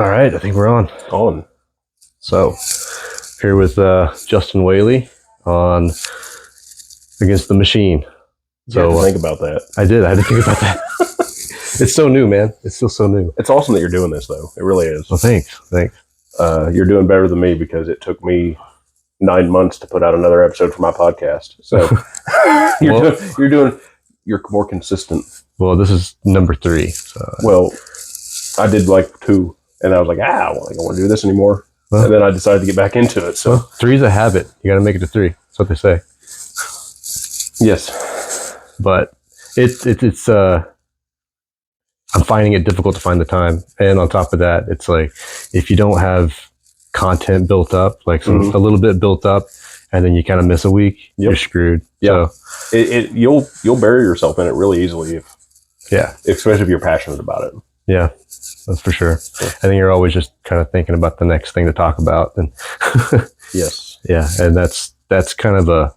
All right, I think we're on. So, here with Justin Whaley on Against the Machine. So you had to think about that. I did. I had to think about that. It's so new, man. It's still so new. It's awesome that you're doing this, though. It really is. Well, thanks. You're doing better than me because it took me 9 months to put out another episode for my podcast. So you're more consistent. Well, this is number 3. So. Well, I did like 2, and I was like, I don't want to do this anymore. Well, and then I decided to get back into it. So 3 is a habit. You got to make it to 3. That's what they say. Yes, but it's I'm finding it difficult to find the time, and on top of that, it's like if you don't have content built up, like a little bit built up, and then you kind of miss a week, you're screwed. Yeah, so you'll bury yourself in it really easily especially if you're passionate about it. Yeah, that's for sure. I think you're always just kind of thinking about the next thing to talk about, and yes, yeah, and that's kind of a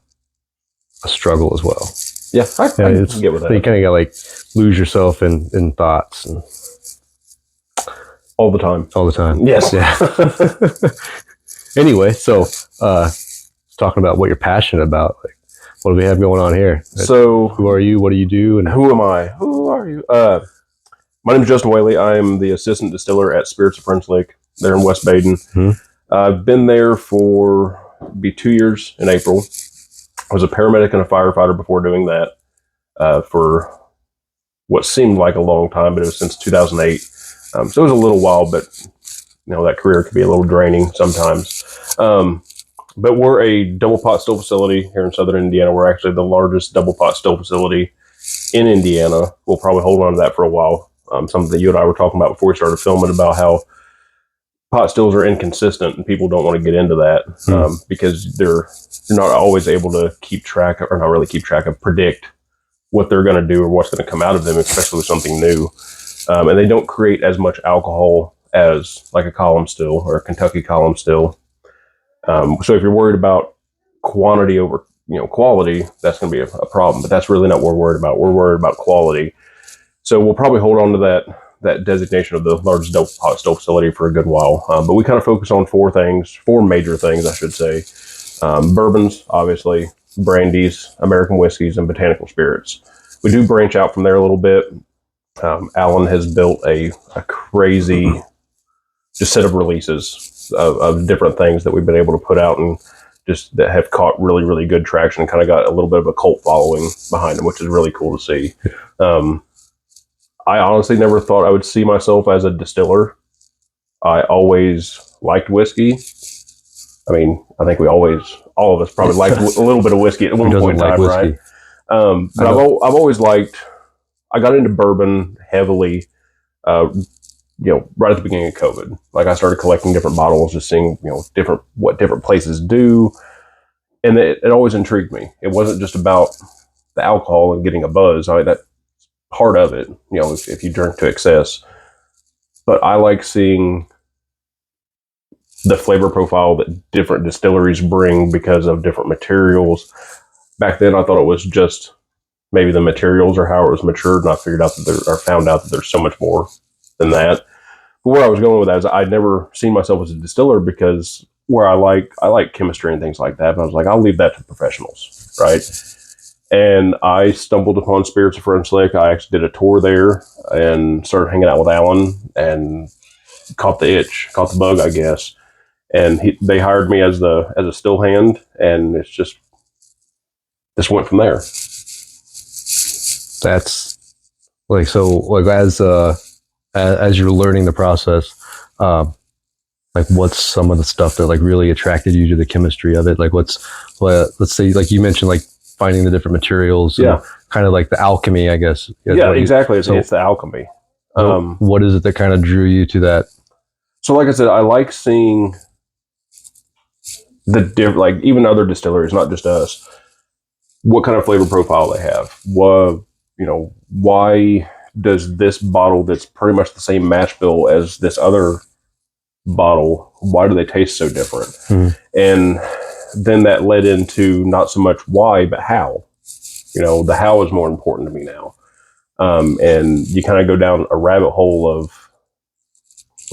struggle as well. Yeah, I can get with that. You kind of got like lose yourself in thoughts and all the time. Yes. Yeah. Anyway, so talking about what you're passionate about, like what do we have going on here? So who are you? What do you do? And who am I? Who are you? My name is Justin Whaley. I'm the assistant distiller at Spirits of French Lick there in West Baden. Mm-hmm. I've been there for 2 years in April. I was a paramedic and a firefighter before doing that for what seemed like a long time, but it was since 2008. So it was a little while, but that career could be a little draining sometimes. But we're a double pot still facility here in Southern Indiana. We're actually the largest double pot still facility in Indiana. We'll probably hold on to that for a while. Something that you and I were talking about before we started filming about how pot stills are inconsistent and people don't want to get into that because you're not always able to predict what they're going to do or what's going to come out of them, especially with something new. And they don't create as much alcohol as like a column still or a Kentucky column still. So if you're worried about quantity over quality, that's going to be a problem. But that's really not what we're worried about. We're worried about quality. So we'll probably hold on to that designation of the largest double pot still facility for a good while. But we kind of focus on 4 major things, I should say. Bourbons, obviously, brandies, American whiskeys, and botanical spirits. We do branch out from there a little bit. Alan has built a crazy just set of releases of different things that we've been able to put out and just that have caught really, really good traction and kind of got a little bit of a cult following behind them, which is really cool to see. I honestly never thought I would see myself as a distiller. I always liked whiskey. I mean, I think all of us probably liked a little bit of whiskey at one point in time, right? But I've always liked, I got into bourbon heavily, right at the beginning of COVID. Like I started collecting different bottles, just seeing, what different places do. And it always intrigued me. It wasn't just about the alcohol and getting a buzz. That part of it, if you drink to excess. But I like seeing the flavor profile that different distilleries bring because of different materials. Back then, I thought it was just maybe the materials or how it was matured, and I found out that there's so much more than that. But where I was going with that is I'd never seen myself as a distiller because where I like chemistry and things like that, but I was like, I'll leave that to professionals, right? And I stumbled upon Spirits of French Lick. I actually did a tour there and started hanging out with Alan and caught the bug, I guess. And they hired me as a still hand, and it's just went from there. That's like, so like as you're learning the process, like what's some of the stuff that like really attracted you to the chemistry of it? Like let's say, like you mentioned, like finding the different materials, kind of like the alchemy, I guess. Yeah, exactly. It's the alchemy. What is it that kind of drew you to that? So like I said, I like seeing like even other distilleries, not just us, what kind of flavor profile they have. Why does this bottle that's pretty much the same mash bill as this other bottle, why do they taste so different? Mm-hmm. And then that led into not so much why, but how. The how is more important to me now. And you kind of go down a rabbit hole of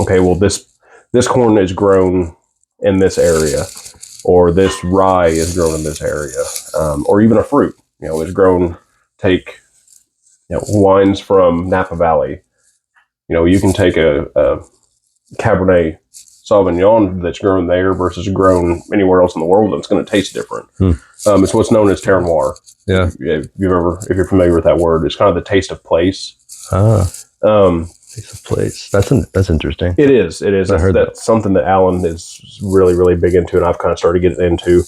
okay, well, this corn is grown in this area, or this rye is grown in this area, or even a fruit, is grown. Take, wines from Napa Valley. You can take a Cabernet Sauvignon that's grown there versus grown anywhere else in the world, that's going to taste different. It's what's known as terroir. Yeah. If you're familiar with that word, it's kind of the taste of place. Taste of place. That's interesting. It is. That's something that Alan is really, really big into, and I've kind of started getting into.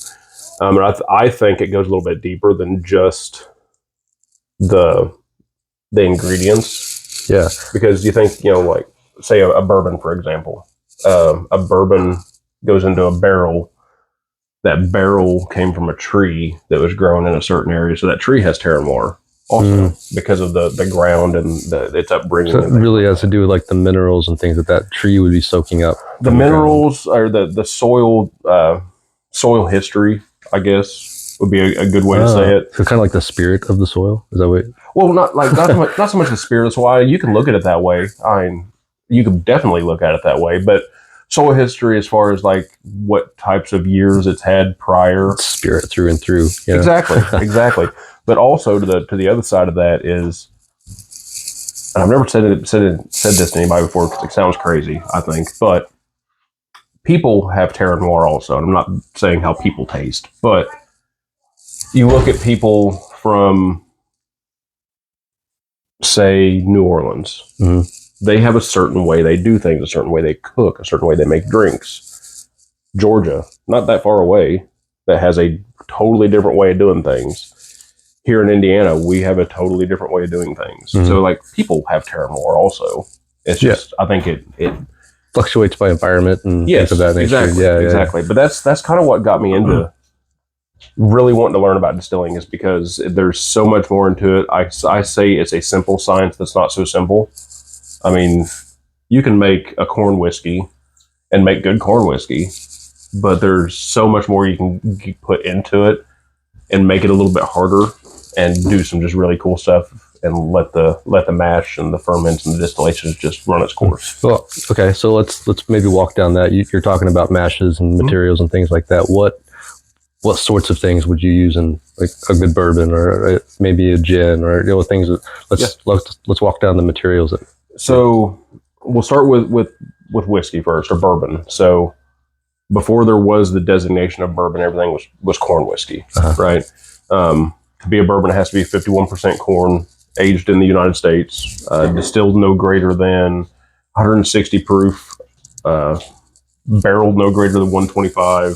And I think it goes a little bit deeper than just the ingredients. Yeah. Because you think, like, say a bourbon, for example. A bourbon goes into a barrel. That barrel came from a tree that was grown in a certain area, so that tree has terroir also because of the ground and its upbringing. So it really has to do with like the minerals and things that tree would be soaking up. The minerals or the soil history, I guess, would be a good way to say it. So kind of like the spirit of the soil. Is that what? Well, not so much the spirit of the soil. You can look at it that way. I mean, you can definitely look at it that way, but soil history, as far as like what types of years it's had prior, spirit through and through. Yeah. Exactly. But also to the other side of that is, and I've never said this to anybody before because it sounds crazy, I think, but people have terroir also. And I'm not saying how people taste, but you look at people from, say, New Orleans. Mm-hmm. They have a certain way they do things, a certain way they cook, a certain way they make drinks. Georgia, not that far away, that has a totally different way of doing things. Here in Indiana, we have a totally different way of doing things. So, like, people have terroir also. It's just, I think it fluctuates by environment and things of that nature. Exactly. But that's kind of what got me into really wanting to learn about distilling, is because there's so much more into it. I say it's a simple science that's not so simple. I mean, you can make a corn whiskey and make good corn whiskey, but there's so much more you can put into it and make it a little bit harder and do some just really cool stuff and let the mash and the ferments and the distillations just run its course. Well, okay, so let's maybe walk down that. You're talking about mashes and materials and things like that. What sorts of things would you use in like a good bourbon or maybe a gin or things that, let's walk down the materials. So we'll start with whiskey first, or bourbon. So before there was the designation of bourbon, everything was corn whiskey, right? To be a bourbon, it has to be 51% corn, aged in the United States, distilled no greater than 160 proof, barreled no greater than 125,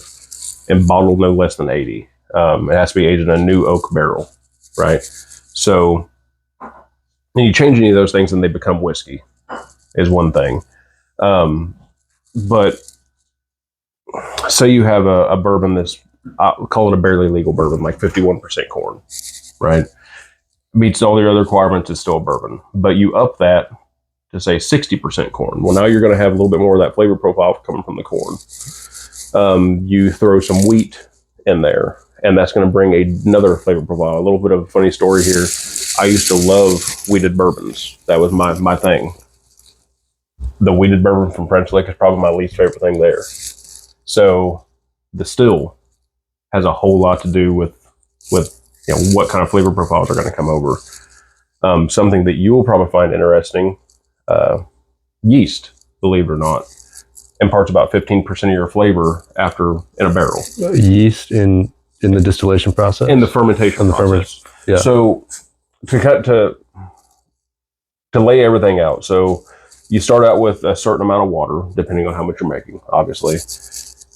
and bottled no less than 80. It has to be aged in a new oak barrel, right? So when you change any of those things and they become whiskey, is one thing. But say you have a bourbon that's, I'll call it a barely legal bourbon, like 51% corn, right? Meets all the other requirements, it's still a bourbon. But you up that to say 60% corn. Well, now you're going to have a little bit more of that flavor profile coming from the corn. You throw some wheat in there, and that's going to bring another flavor profile. A little bit of a funny story here. I used to love wheated bourbons. That was my thing. The wheated bourbon from French Lick is probably my least favorite thing there. So the still has a whole lot to do with what kind of flavor profiles are going to come over. Something that you will probably find interesting, yeast, believe it or not, imparts about 15% of your flavor in a barrel. Yeast in the distillation process? In the fermentation process. Yeah. So to lay everything out. So you start out with a certain amount of water, depending on how much you're making, obviously.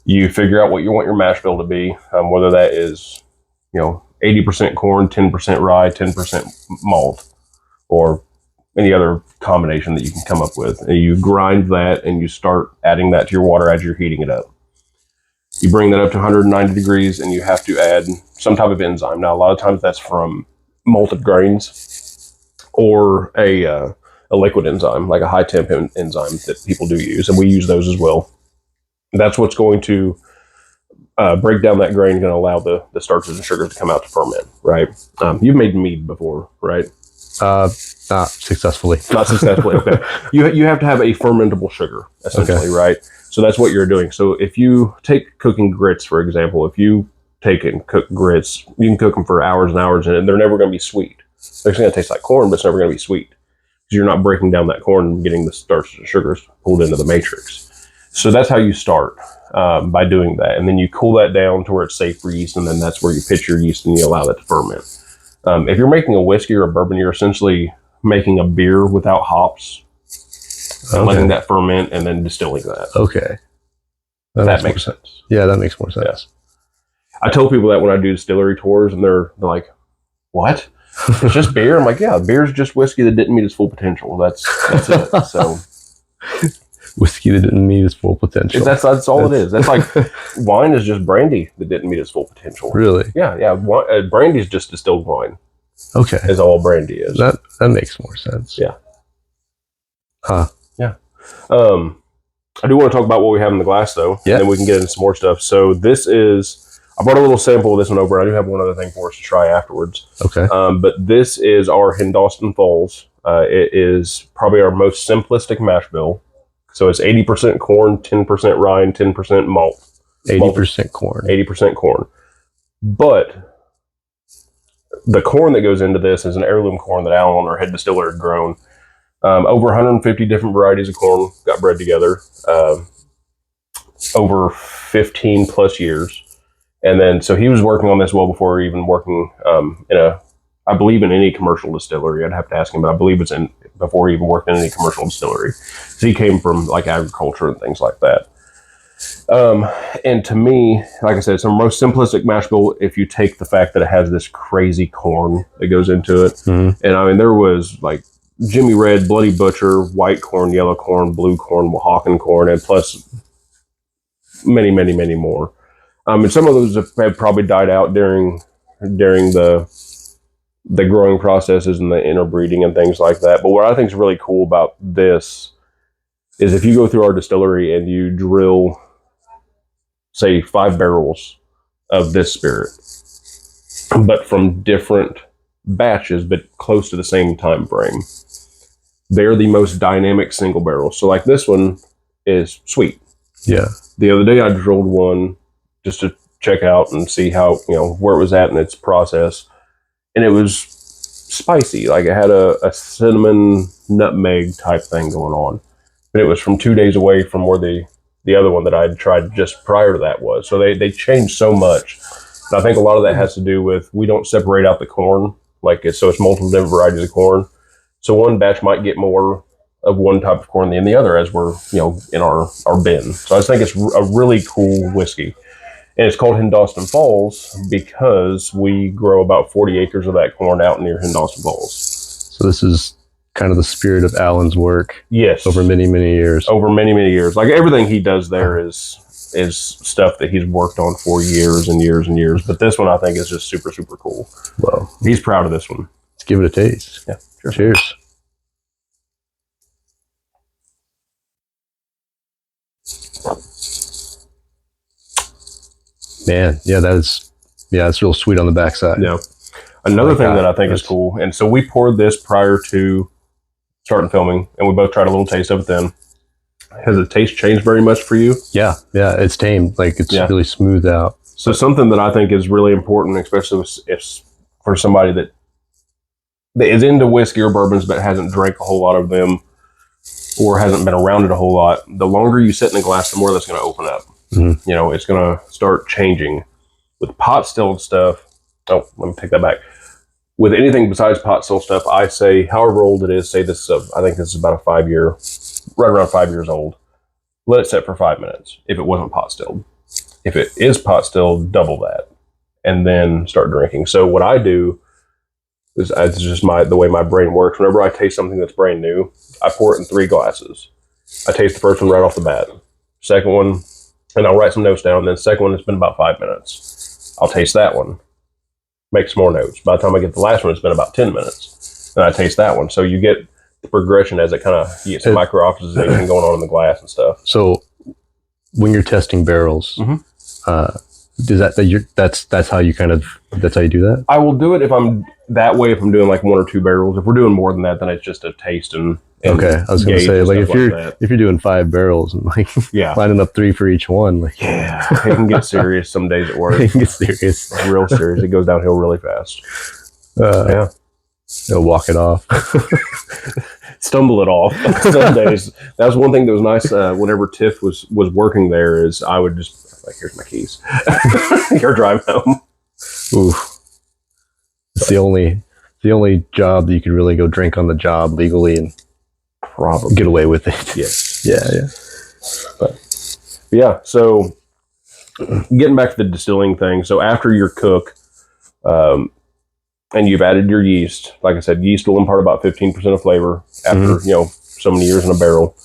You figure out what you want your mash bill to be, whether that is, 80% corn, 10% rye, 10% malt, or any other combination that you can come up with. And you grind that and you start adding that to your water as you're heating it up. You bring that up to 190 degrees and you have to add some type of enzyme. Now, a lot of times that's from malted grains or a liquid enzyme, like a high temp enzyme that people do use. And we use those as well. That's what's going to break down that grain, going to allow the starches and sugars to come out to ferment, right? You've made mead before, right? Not successfully. Not successfully. Okay. You have to have a fermentable sugar, essentially, right? So that's what you're doing. So if you take cooking grits, for example, if you take and cook grits, you can cook them for hours and hours, and they're never going to be sweet. They're going to taste like corn, but it's never going to be sweet because you're not breaking down that corn and getting the starches and sugars pulled into the matrix. So that's how you start by doing that, and then you cool that down to where it's safe for yeast, and then that's where you pitch your yeast and you allow that to ferment. If you're making a whiskey or a bourbon, you're essentially making a beer without hops, letting that ferment, and then distilling that. Okay. That makes sense. Yeah, that makes more sense. Yeah. I tell people that when I do distillery tours, and they're like, "What? It's just beer?" I'm like, "Yeah, beer's just whiskey that didn't meet its full potential. That's it." So, whiskey that didn't meet its full potential. That's all it is. That's like wine is just brandy that didn't meet its full potential. Really? Yeah. Brandy is just distilled wine. Okay. Is all brandy is. That makes more sense. Yeah. Huh. Yeah. I do want to talk about what we have in the glass, though. Yeah. And then we can get into some more stuff. So this is, I brought a little sample of this one over. I do have one other thing for us to try afterwards. Okay. But this is our Hindostan Falls. It is probably our most simplistic mash bill. So it's 80% corn, 10% rye, and 10% malt. 80% corn. 80% corn. But the corn that goes into this is an heirloom corn that Alan, our head distiller, had grown. Over 150 different varieties of corn got bred together over 15 plus years. And then, so he was working on this well before even working I believe in any commercial distillery. I'd have to ask him, but I believe it's before he even worked in any commercial distillery. So he came from like agriculture and things like that. And to me, like I said, it's the most simplistic mash bill if you take the fact that it has this crazy corn that goes into it. Mm-hmm. And I mean, there was like Jimmy Red, Bloody Butcher, white corn, yellow corn, blue corn, Oaxacan corn, and plus many, many, many more. And some of those have probably died out during the growing processes and the interbreeding and things like that. But what I think is really cool about this is if you go through our distillery and you drill, say, 5 barrels of this spirit, but from different batches, but close to the same time frame, they're the most dynamic single barrels. So like this one is sweet. Yeah. The other day I drilled one just to check out and see how, where it was at in its process. And it was spicy. Like it had a cinnamon nutmeg type thing going on. But it was from 2 days away from where the other one that I had tried just prior to that was. So they changed so much. And I think a lot of that has to do with, we don't separate out the corn. So it's multiple different varieties of corn. So one batch might get more of one type of corn than the other as we're, in our bin. So I just think it's a really cool whiskey. And it's called Hindostan Falls because we grow about 40 acres of that corn out near Hindostan Falls. So this is kind of the spirit of Alan's work. Yes. Over many, many years. Over many, many years. Like everything he does there is stuff that he's worked on for years and years and years. But this one I think is just super, super cool. Well, he's proud of this one. Let's give it a taste. Yeah. Sure. Cheers. Man, it's real sweet on the backside. Yeah. Another thing that I think is cool, and so we poured this prior to starting filming, and we both tried a little taste of it then. Has the taste changed very much for you? Yeah, it's tamed. Like it's really smoothed out. So something that I think is really important, especially if for somebody that is into whiskey or bourbons but hasn't drank a whole lot of them or hasn't been around it a whole lot, the longer you sit in the glass, the more that's going to open up. Mm-hmm. It's going to start changing. With pot stilled stuff, let me take that back. With anything besides pot still stuff, I say, however old it is, say this is, I think this is about right around 5 years old. Let it sit for 5 minutes if it wasn't pot stilled. If it is pot stilled, double that, and then start drinking. So what I do is, it's just the way my brain works. Whenever I taste something that's brand new, I pour it in 3 glasses. I taste the first one right off the bat. Second one, and I'll write some notes down. Then the second one, it's been about 5 minutes. I'll taste that one. Make some more notes. By the time I get the last one, it's been about 10 minutes. And I taste that one. So you get the progression as it you get some micro-oxidization going on in the glass and stuff. So when you're testing barrels, that's how you do that? I will do it if I'm that way. If I'm doing like 1 or 2 barrels, if we're doing more than that, then it's just a taste and okay. I was going to say, like, if you're doing 5 barrels and like lining up 3 for each one, like it can get serious some days at work. It can get serious, real serious. It goes downhill really fast. They'll walk it off. Stumble it off some days. That was one thing that was nice whenever Tiff was working there, is I would just like, here's my keys. You're driving home. Ooh. It's the only job that you could really go drink on the job legally and probably get away with it. Yes. Yeah. But yeah, so getting back to the distilling thing. So after your cook, and you've added your yeast, like I said, yeast will impart about 15% of flavor after, so many years in a barrel.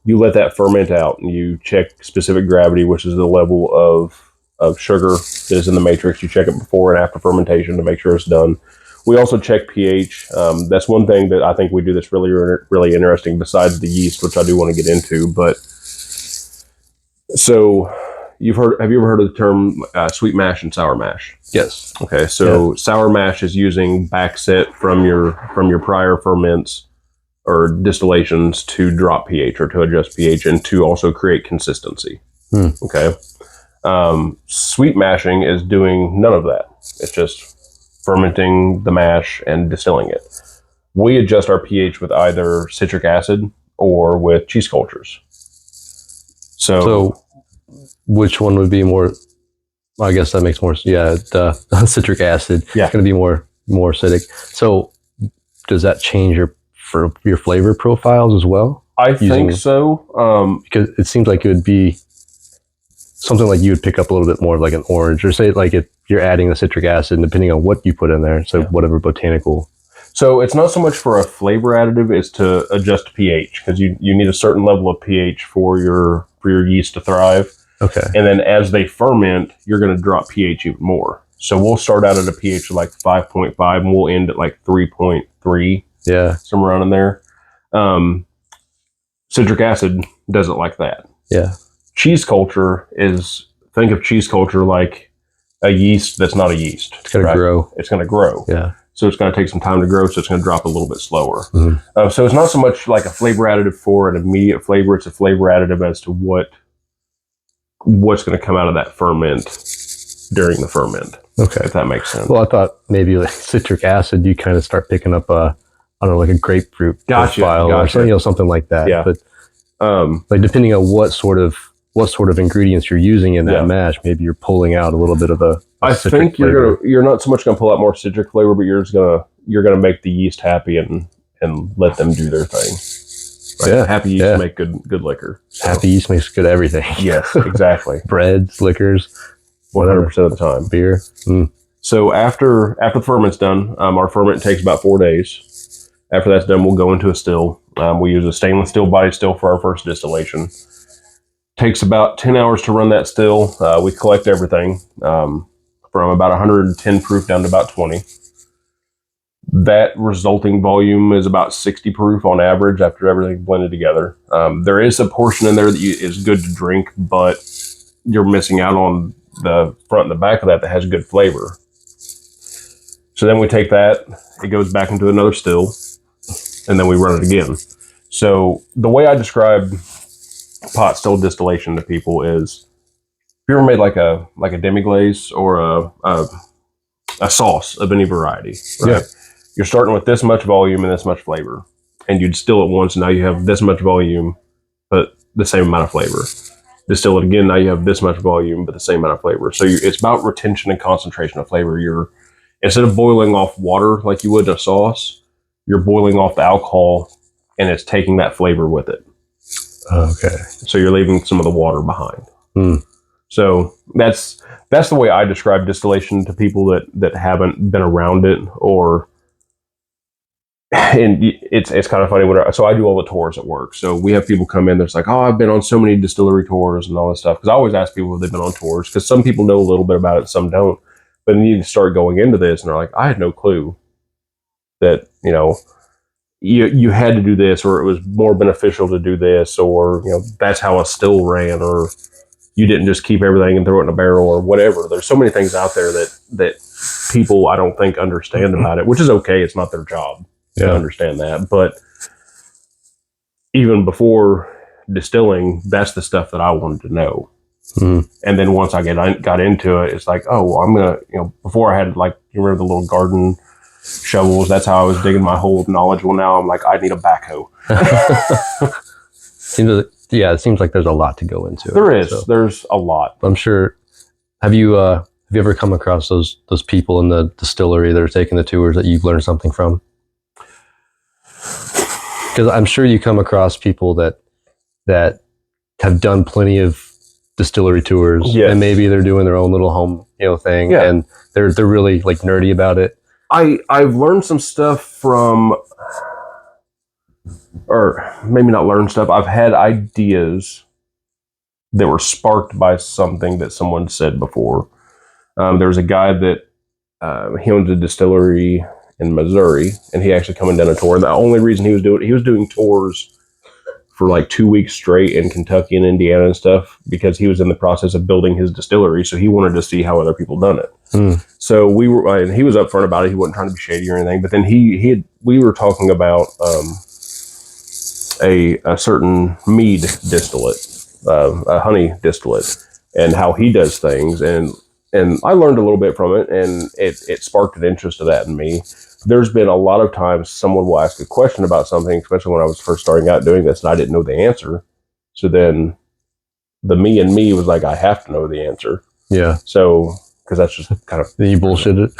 You let that ferment out and you check specific gravity, which is the level of sugar that is in the matrix. You check it before and after fermentation to make sure it's done. We also check pH. That's one thing that I think we do that's really, really interesting besides the yeast, which I do want to get into. But so have you ever heard of the term sweet mash and sour mash? Yes. Okay. So sour mash is using backset from your prior ferments or distillations to drop pH or to adjust pH and to also create consistency. Okay. Sweet mashing is doing none of that. It's just fermenting the mash and distilling it. We adjust our pH with either citric acid or with cheese cultures. So which one would be more? I guess that makes more. Yeah, the citric acid. Yeah, it's going to be more acidic. So does that change your flavor profiles as well? I think so. Because it seems like it would be something like you would pick up a little bit more of like an orange, or say like if you're adding the citric acid, depending on what you put in there. So whatever botanical. So it's not so much for a flavor additive; it's to adjust pH, because you need a certain level of pH for your yeast to thrive. Okay. And then as they ferment, you're going to drop pH even more. So we'll start out at a pH of like 5.5 and we'll end at like 3.3. Yeah. Somewhere around in there. Citric acid does it like that. Yeah. Cheese culture think of cheese culture like a yeast that's not a yeast. It's going to grow. It's going to grow. Yeah. So it's going to take some time to grow, so it's going to drop a little bit slower. So it's not so much like a flavor additive for an immediate flavor. It's a flavor additive as to what's going to come out of that ferment during the ferment. Okay. If that makes sense. Well, I thought maybe like citric acid, you kind of start picking up I don't know, like a grapefruit profile or something, something like that. Yeah. But like depending on what sort of ingredients you're using in that mash, maybe you're pulling out a little bit of I think you're not so much going to pull out more citric flavor, but you're gonna make the yeast happy and let them do their thing. Right? Yeah. Happy yeast make good liquor. So. Happy yeast makes good everything. Yes, exactly. Breads, liquors, 100% of the time. Beer. So after the ferment's done, our ferment takes about 4 days. After that's done, we'll go into a still. We use a stainless steel body still for our first distillation. Takes about 10 hours to run that still. We collect everything from about 110 proof down to about 20. That resulting volume is about 60 proof on average after everything blended together. There is a portion in there that is good to drink, but you're missing out on the front and the back of that has good flavor. So then we take that, it goes back into another still, and then we run it again. So the way I describe pot still distillation to people is, if you ever made like a demi-glace or a sauce of any variety, right? Yeah. You're starting with this much volume and this much flavor, and you distill it once, and now you have this much volume, but the same amount of flavor. Distill it again, now you have this much volume, but the same amount of flavor. So it's about retention and concentration of flavor. Instead of boiling off water like you would in a sauce, you're boiling off the alcohol, and it's taking that flavor with it. Okay. So you're leaving some of the water behind. So that's the way I describe distillation to people that haven't been around it, and it's kind of funny so I do all the tours at work. So we have people come in that's like, oh, I've been on so many distillery tours and all this stuff. Because I always ask people if they've been on tours, because some people know a little bit about it, some don't. But then you start going into this and they're like, I had no clue that, you had to do this, or it was more beneficial to do this, or, that's how a still ran, or you didn't just keep everything and throw it in a barrel or whatever. There's so many things out there that people, I don't think, understand about it, which is okay. It's not their job to understand that. But even before distilling, that's the stuff that I wanted to know. Mm-hmm. And then once I got into it, it's like, oh, well, I'm going to, before I had, like, you remember the little garden shovels? That's how I was digging my hole of knowledge. Well, now I'm like, I need a backhoe. It seems like there's a lot to go into. There is. So, there's a lot. I'm sure. Have you ever come across those people in the distillery that are taking the tours that you've learned something from? Because I'm sure you come across people that have done plenty of distillery tours, and maybe they're doing their own little home thing, and they're really like nerdy about it. I've learned some stuff from, or maybe not learned stuff. I've had ideas that were sparked by something that someone said before. There was a guy that he owns a distillery in Missouri, and he actually coming down a tour. The only reason he was doing tours for like 2 weeks straight in Kentucky and Indiana and stuff, because he was in the process of building his distillery. So he wanted to see how other people done it. So and he was upfront about it. He wasn't trying to be shady or anything, but then we were talking about, a certain mead distillate, a honey distillate, and how he does things. And I learned a little bit from it, and it sparked an interest of that in me. There's been a lot of times someone will ask a question about something, especially when I was first starting out doing this, and I didn't know the answer. So then the me in me was like, I have to know the answer. Yeah. So, because that's just kind of... You bullshit it?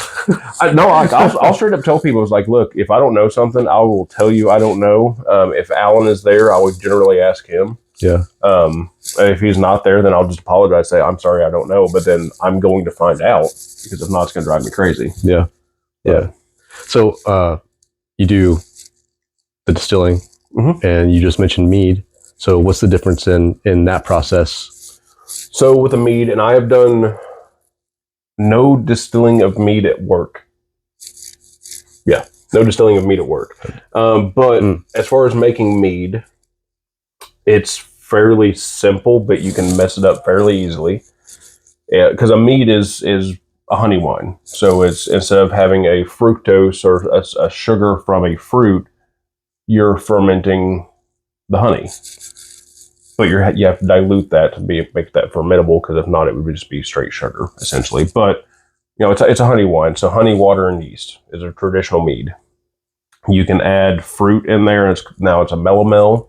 I'll straight up tell people, it's like, look, if I don't know something, I will tell you I don't know. If Alan is there, I would generally ask him. Yeah. If he's not there, then I'll just apologize, say, I'm sorry, I don't know. But then I'm going to find out, because if not, it's going to drive me crazy. Yeah. Yeah. So you do the distilling, and you just mentioned mead. So what's the difference in that process? So with a mead, and I have done no distilling of mead at work. Yeah, no distilling of mead at work. But as far as making mead, it's fairly simple, but you can mess it up fairly easily. Yeah, because a mead is a honey wine. So it's, instead of having a fructose or a sugar from a fruit, you're fermenting the honey. But you have to dilute that to make that fermentable, because if not, it would just be straight sugar, essentially. But, it's a honey wine. So honey, water, and yeast is a traditional mead. You can add fruit in there, and now it's a melomel.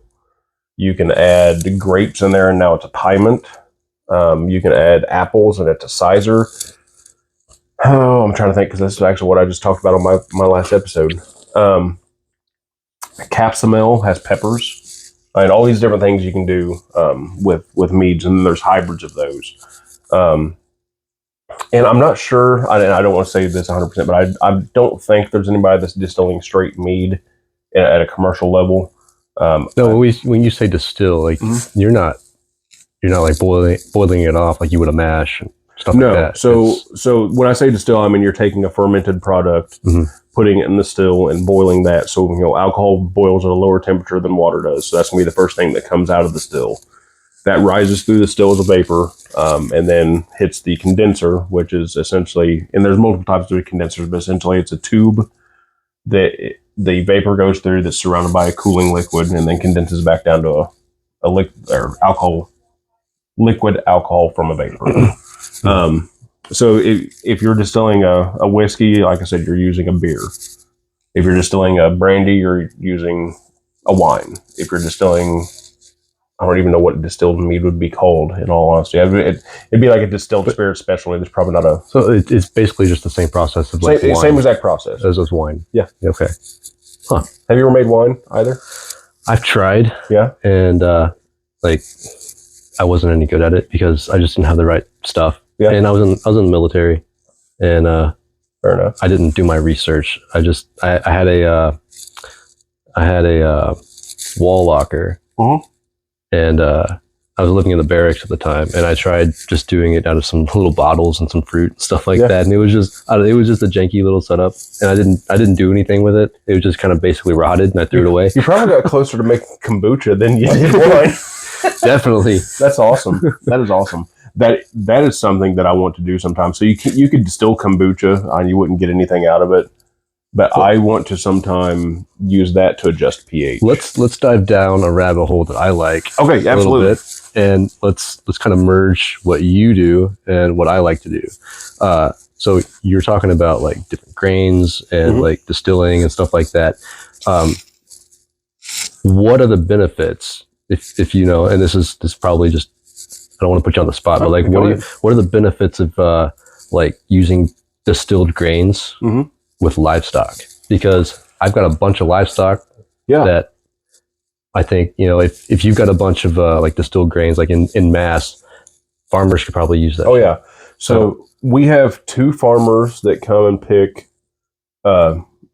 You can add grapes in there, and now it's a piment. You can add apples, and it's a sizer. Oh, I'm trying to think, because this is actually what I just talked about on my last episode. Capsamel has peppers. And all these different things you can do with meads, and then there's hybrids of those. And I'm not sure, I don't want to say this 100%, but I don't think there's anybody that's distilling straight mead at a commercial level. No, when you say distill, like you're not like boiling it off like you would a mash and stuff like that. So when I say distill, I mean you're taking a fermented product, putting it in the still and boiling that. So, alcohol boils at a lower temperature than water does. So that's going to be the first thing that comes out of the still. That rises through the still as a vapor, and then hits the condenser, which is essentially, and there's multiple types of condensers, but essentially it's a tube that the vapor goes through that's surrounded by a cooling liquid, and then condenses back down to a liquid alcohol from a vapor. So if you're distilling a whiskey, like I said, you're using a beer. If you're distilling a brandy, you're using a wine. If you're distilling, I don't even know what distilled mead would be called, in all honesty. It'd be like a distilled spirit specialty. There's probably not a... So it's basically just the same process of like wine. Same exact process. As wine. Yeah. Okay. Huh. Have you ever made wine either? I've tried. Yeah. And I wasn't any good at it, because I just didn't have the right stuff. Yeah. And I was in the military, and fair enough. I didn't do my research. I had a wall locker, and I was living in the barracks at the time, and I tried just doing it out of some little bottles and some fruit and stuff like that, and it was just a janky little setup, and I didn't do anything with it. It was just kind of basically rotted, and I threw it away. You probably got closer to making kombucha than you did wine. Definitely. That's awesome. That is awesome. that is something that I want to do sometime. So you could distill kombucha and you wouldn't get anything out of it. But cool. I want to sometime use that to adjust pH. Let's dive down a rabbit hole that I like. Okay, absolutely. Bit, and let's kind of merge what you do and what I like to do. So you're talking about like different grains and like distilling and stuff like that. What are the benefits if you know? And this is probably just, I don't want to put you on the spot, but like what are the benefits of like using distilled grains with livestock? Because I've got a bunch of livestock that I think, you know, if you've got a bunch of like distilled grains, like in mass, farmers could probably use that. Oh yeah. So we have 2 farmers that come and pick,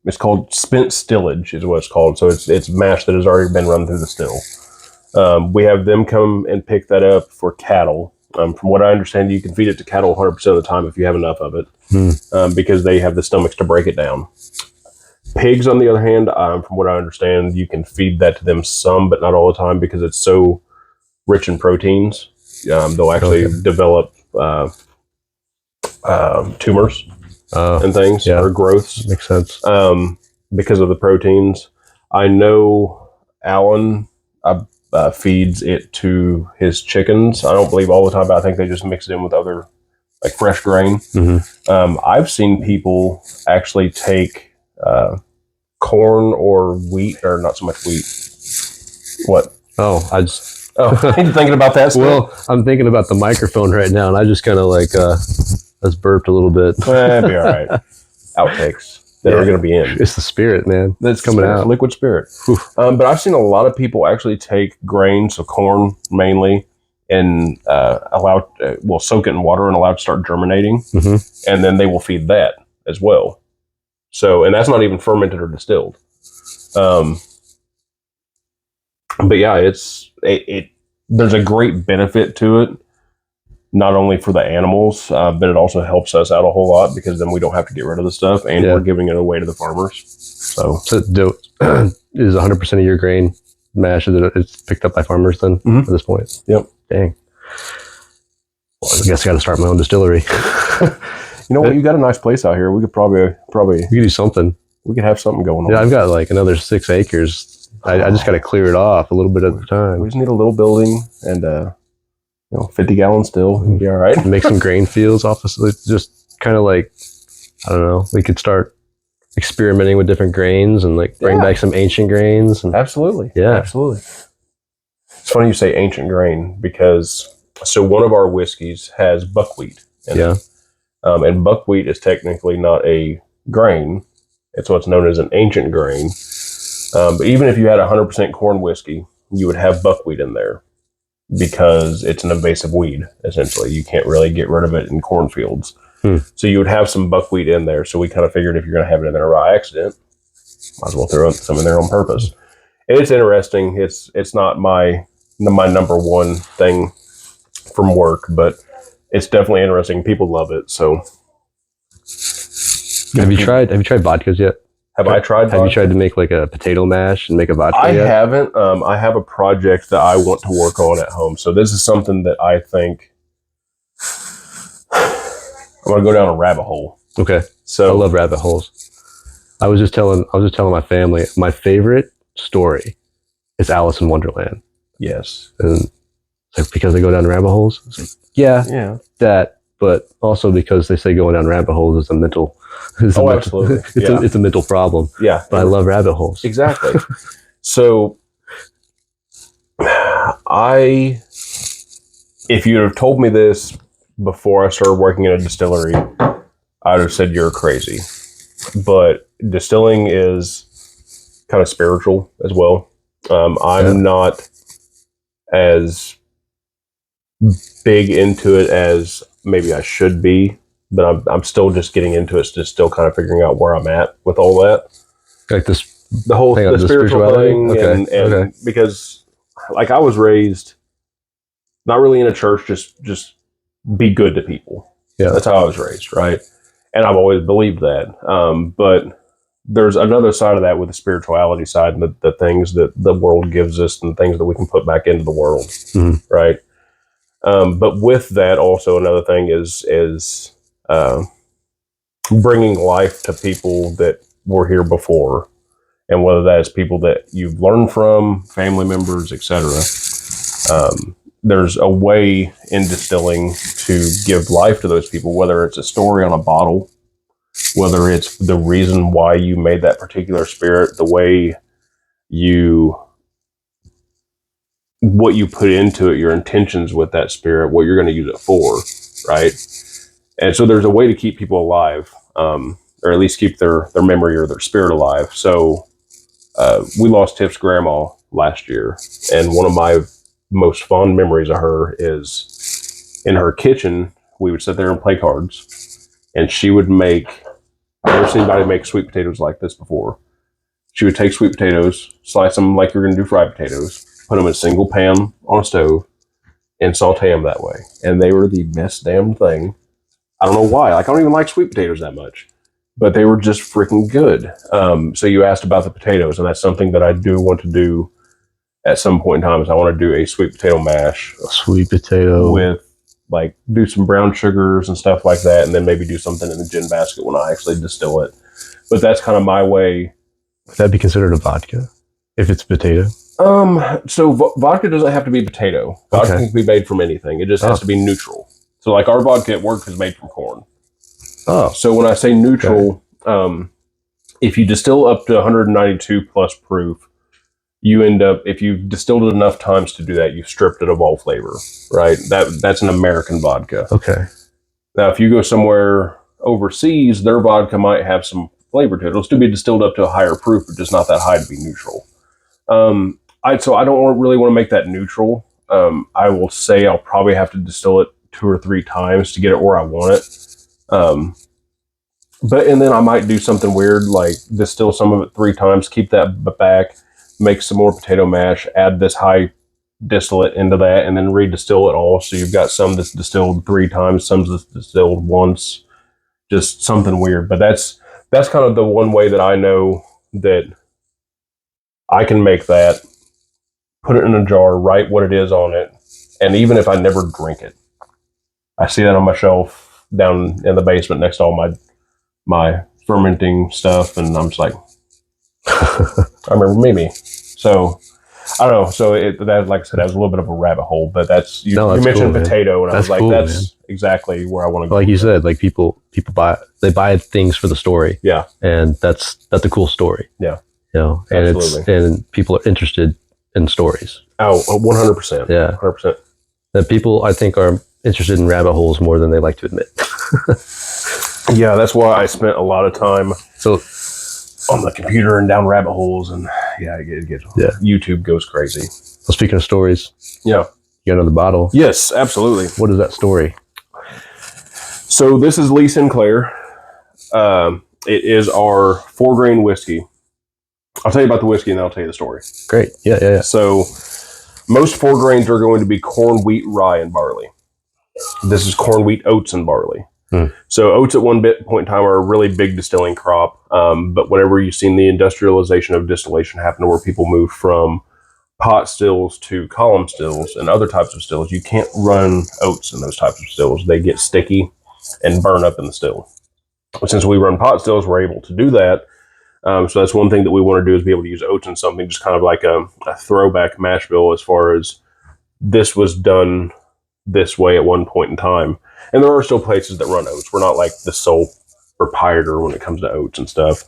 it's called spent stillage is what it's called. So it's mash that has already been run through the still. We have them come and pick that up for cattle. From what I understand, you can feed it to cattle 100% of the time if you have enough of it, because they have the stomachs to break it down. Pigs, on the other hand, from what I understand, you can feed that to them some, but not all the time because it's so rich in proteins. They'll actually develop tumors and things, or growths. Makes sense. Because of the proteins. I know Alan feeds it to his chickens. I don't believe all the time, but I think they just mix it in with other, like, fresh grain. I've seen people actually take corn or wheat, or not so much wheat. What? I'm thinking about that still? Well, I'm thinking about the microphone right now, and I just kind of like just burped a little bit. It'd be all right. Outtakes that are going to be in. It's the spirit, man. That's coming out. Liquid spirit. But I've seen a lot of people actually take grains, so corn mainly, and soak it in water and allow it to start germinating, and then they will feed that as well. So, and that's not even fermented or distilled. But yeah, there's a great benefit to it, not only for the animals, but it also helps us out a whole lot because then we don't have to get rid of the stuff, and we're giving it away to the farmers. So is 100% of your grain mash, it's picked up by farmers then at this point? Yep. Dang. Well, I guess I got to start my own distillery. You know what? You got a nice place out here. We could probably we could do something. We could have something going on. Yeah, I've got like another 6 acres. I just got to clear it off a little bit at a time. We just need a little building and 50-gallon still. We'll be all right. Make some grain fields off of just kind of like, I don't know. We could start experimenting with different grains and like bring back some ancient grains. And, absolutely. Yeah, absolutely. It's funny you say ancient grain because one of our whiskeys has buckwheat in it. And buckwheat is technically not a grain. It's what's known as an ancient grain. But even if you had 100% corn whiskey, you would have buckwheat in there because it's an invasive weed, essentially. You can't really get rid of it in cornfields. So you would have some buckwheat in there. So we kind of figured if you're going to have it in there by accident, might as well throw some in there on purpose. And it's interesting. It's not my number one thing from work, but it's definitely interesting. People love it. So, have you tried vodkas yet? Have I tried? Have you tried to make like a potato mash and make a vodka? I haven't. I have a project that I want to work on at home. So this is something that I think I'm going to go down a rabbit hole. Okay. So I love rabbit holes. I was just telling my family my favorite story is Alice in Wonderland. Yes. And it's like because they go down rabbit holes. It's like, yeah, that, but also because they say going down rabbit holes is a mental. Absolutely. It's a mental problem. Yeah. But I love rabbit holes. Exactly. So if you have told me this before I started working in a distillery, I'd have said you're crazy. But distilling is kind of spiritual as well. I'm not as big into it as maybe I should be, but I'm still just getting into it, just still kind of figuring out where I'm at with all that. Like the spiritual thing, and because like I was raised not really in a church, just be good to people. Yeah, that's how I was raised, right? And I've always believed that. But there's another side of that with the spirituality side and the things that the world gives us and the things that we can put back into the world, right? But with that, also another thing is bringing life to people that were here before, and whether that is people that you've learned from, family members, etc. There's a way in distilling to give life to those people, whether it's a story on a bottle, whether it's the reason why you made that particular spirit, the way what you put into it, your intentions with that spirit, what you're going to use it for, right? And so there's a way to keep people alive, or at least keep their memory or their spirit alive. So we lost Tiff's grandma last year, and one of my most fond memories of her is in her kitchen. We would sit there and play cards, and she would make, I've never seen anybody make sweet potatoes like this before. She would take sweet potatoes, slice them like you're going to do fried potatoes, put them in a single pan on a stove, and saute them that way. And they were the best damn thing. I don't know why. Like, I don't even like sweet potatoes that much, but they were just freaking good. So you asked about the potatoes, and that's something that I do want to do at some point in time. Is I want to do a sweet potato mash. A sweet potato with, like, do some brown sugars and stuff like that, and then maybe do something in the gin basket when I actually distill it. But that's kind of my way. Would that be considered a vodka if it's potato? So vodka doesn't have to be potato. Vodka can be made from anything. It just has to be neutral. So, like, our vodka at work is made from corn. Oh. So when I say neutral, if you distill up to 192 plus proof, you end up, if you've distilled it enough times to do that, you've stripped it of all flavor, right? That's an American vodka. Okay. Now, if you go somewhere overseas, their vodka might have some flavor to it. It'll still be distilled up to a higher proof, but just not that high to be neutral. So I don't really want to make that neutral. I will say I'll probably have to distill it 2 or 3 times to get it where I want it. And then I might do something weird, like distill some of it 3 times, keep that back, make some more potato mash, add this high distillate into that, and then redistill it all. So you've got some that's distilled 3 times, some that's distilled once, just something weird. But that's kind of the one way that I know that I can make that, put it in a jar, write what it is on it, and even if I never drink it, I see that on my shelf down in the basement next to all my fermenting stuff, and I'm just like, I remember Mimi. So I don't know. So that, like I said, that was a little bit of a rabbit hole, but that's you mentioned cool, potato, and I was like, cool, that's exactly where I want to go. Like you said, like people buy things for the story. Yeah, and that's a cool story. Yeah, you know, and absolutely. And people are interested in stories. Oh, 100%. Yeah, 100%. That people, I think, are interested in rabbit holes more than they like to admit. Yeah, that's why I spent a lot of time on the computer and down rabbit holes, and YouTube goes crazy. Well, speaking of stories, you got another bottle. Yes, absolutely. What is that story? So this is Lee Sinclair. It is our 4-grain whiskey. I'll tell you about the whiskey, and then I'll tell you the story. Great. Yeah. So most 4 grains are going to be corn, wheat, rye, and barley. This is corn, wheat, oats, and barley. So oats at one point in time are a really big distilling crop. But whenever you've seen the industrialization of distillation happen, where people move from pot stills to column stills and other types of stills, you can't run oats in those types of stills. They get sticky and burn up in the still. But since we run pot stills, we're able to do that. So that's one thing that we want to do, is be able to use oats in something, just kind of like a throwback mash bill, as far as this was done this way at one point in time. And there are still places that run oats. We're not like the sole proprietor when it comes to oats and stuff.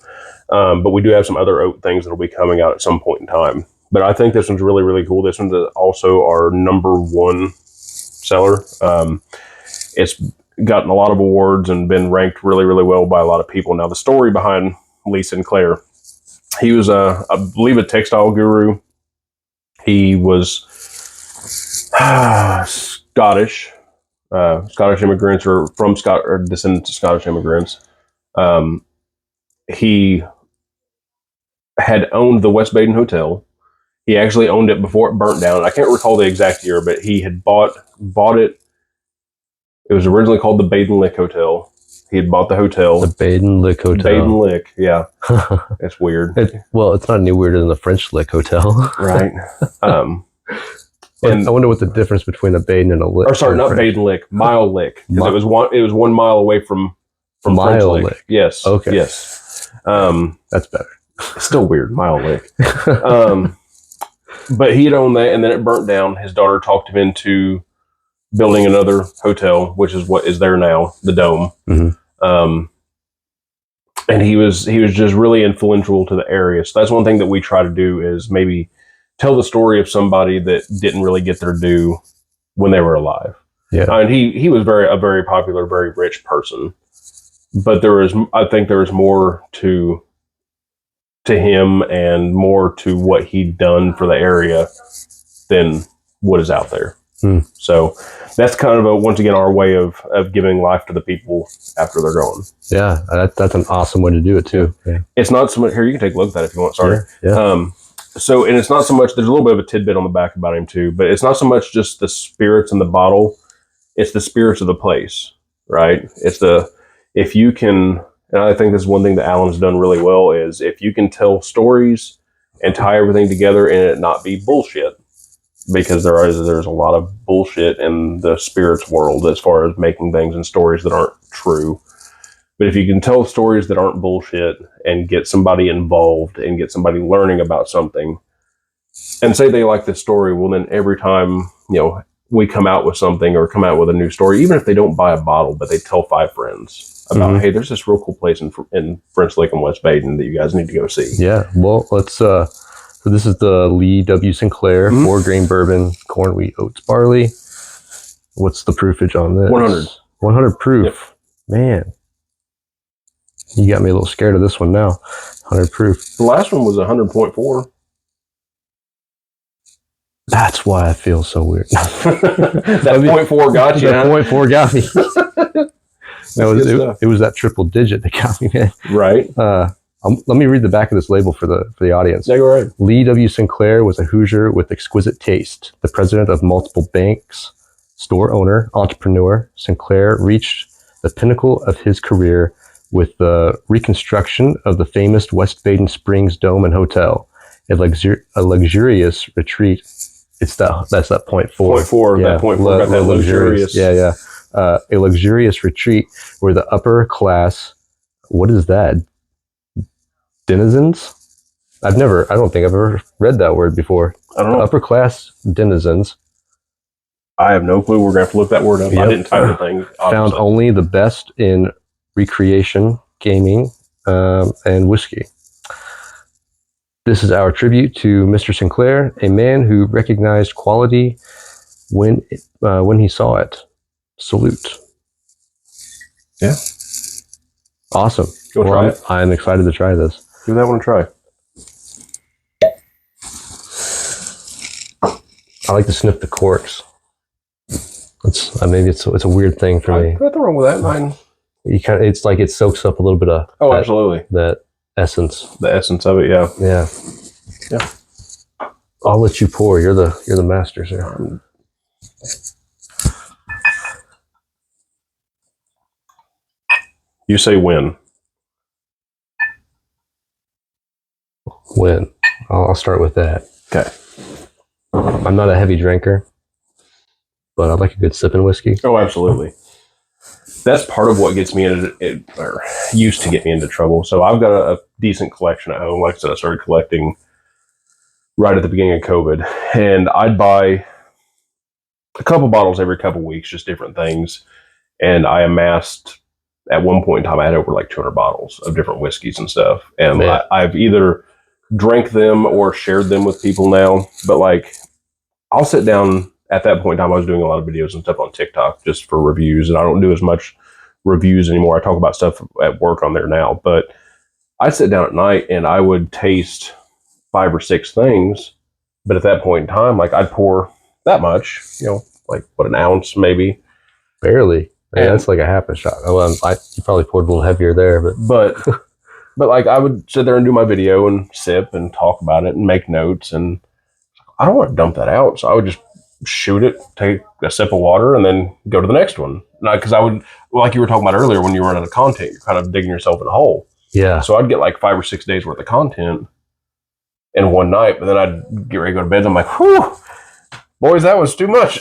But we do have some other oat things that will be coming out at some point in time. But I think this one's really, really cool. This one's also our #1 seller. It's gotten a lot of awards and been ranked really, really well by a lot of people. Now, the story behind Lee Sinclair, he was, I believe, a textile guru. He was Scottish. Scottish immigrants, or from descendants of Scottish immigrants. He had owned the West Baden Hotel. He actually owned it before it burnt down. I can't recall the exact year, but he had bought it. It was originally called the Baden Lick Hotel. He had bought the hotel. The Baden Lick Hotel. Baden Lick, yeah. It's weird. It's not any weirder than the French Lick Hotel. Right. And I wonder what the difference between a Baden and a lick. Or sorry, not Baden lick, mile lick. Because it was 1 mile away from French lick. Yes. Okay. Yes. That's better. Still weird, mile lick. But he'd owned that, and then it burnt down. His daughter talked him into building another hotel, which is what is there now, the Dome. Mm-hmm. And he was just really influential to the area. So that's one thing that we try to do is maybe tell the story of somebody that didn't really get their due when they were alive. Yeah. And he was a very popular, very rich person. But I think there was more to him and more to what he'd done for the area than what is out there. So that's kind of once again our way of giving life to the people after they're gone. Yeah, that's an awesome way to do it too. Yeah. It's not so much here. You can take a look at that if you want. Sorry. Yeah. So, and it's not so much. There's a little bit of a tidbit on the back about him too, but it's not so much just the spirits in the bottle. It's the spirits of the place, right? If you can, and I think this is one thing that Alan's done really well is if you can tell stories and tie everything together and it not be bullshit. Because there's a lot of bullshit in the spirits world as far as making things and stories that aren't true. But if you can tell stories that aren't bullshit and get somebody involved and get somebody learning about something and say they like this story, well then every time, we come out with something or come out with a new story, even if they don't buy a bottle, but they tell 5 friends about, hey, there's this real cool place in French Lick and West Baden that you guys need to go see. Yeah. Well, let's, so this is the Lee W. Sinclair 4-grain bourbon, corn, wheat, oats, barley. What's the proofage on this? 100. 100 proof. Yep. Man. You got me a little scared of this one now. 100 proof. The last one was 100.4. That's why I feel so weird. That 0.4 got you. That 0.4 got me. It was that triple digit that got me, man. Right. Let me read the back of this label for the audience. Yeah, go ahead. Lee W. Sinclair was a Hoosier with exquisite taste. The president of multiple banks, store owner, entrepreneur, Sinclair reached the pinnacle of his career with the reconstruction of the famous West Baden Springs Dome and Hotel, a luxurious retreat. That's that 0.4. 0.4. Yeah, that 0.4 got that luxurious. Yeah. A luxurious retreat where the upper class. What is that? Denizens? I don't think I've ever read that word before. I don't know. Upper class denizens. I have no clue. We're going to have to look that word up. Yep. I didn't type the thing. Obviously. Found only the best in recreation, gaming, and whiskey. This is our tribute to Mr. Sinclair, a man who recognized quality when he saw it. Salute. Yeah. Awesome. Go try it. I'm excited to try this. Give that one a try. I like to sniff the corks. Maybe it's a weird thing for me. Nothing wrong with that. Mine. It's like it soaks up a little bit of absolutely that essence. The essence of it, yeah. Yeah. I'll let you pour. You're the master, sir. You say when. When. I'll start with that. Okay. I'm not a heavy drinker, but I like a good sipping whiskey. Oh, absolutely. That's part of what gets me or used to get me into trouble. So I've got a decent collection at home. Like I said, I started collecting right at the beginning of COVID, and I'd buy a couple bottles every couple weeks, just different things. And I amassed, at one point in time, I had over like 200 bottles of different whiskeys and stuff. And I've either drank them or shared them with people now. But like, I'll sit down. At that point in time, I was doing a lot of videos and stuff on TikTok just for reviews, and I don't do as much reviews anymore. I talk about stuff at work on there now, but I'd sit down at night and I would taste 5 or 6 things. But at that point in time, like I'd pour that much, like what, an ounce maybe, barely. Yeah, that's like a half a shot. Well, you probably poured a little heavier there, but like I would sit there and do my video and sip and talk about it and make notes, and I don't want to dump that out, so I would just shoot it, take a sip of water, and then go to the next one. Because I would, like you were talking about earlier, when you run out of content, you're kind of digging yourself in a hole. Yeah. So I'd get like 5 or 6 days worth of content in one night, but then I'd get ready to go to bed, and I'm like, whew, boys, that was too much.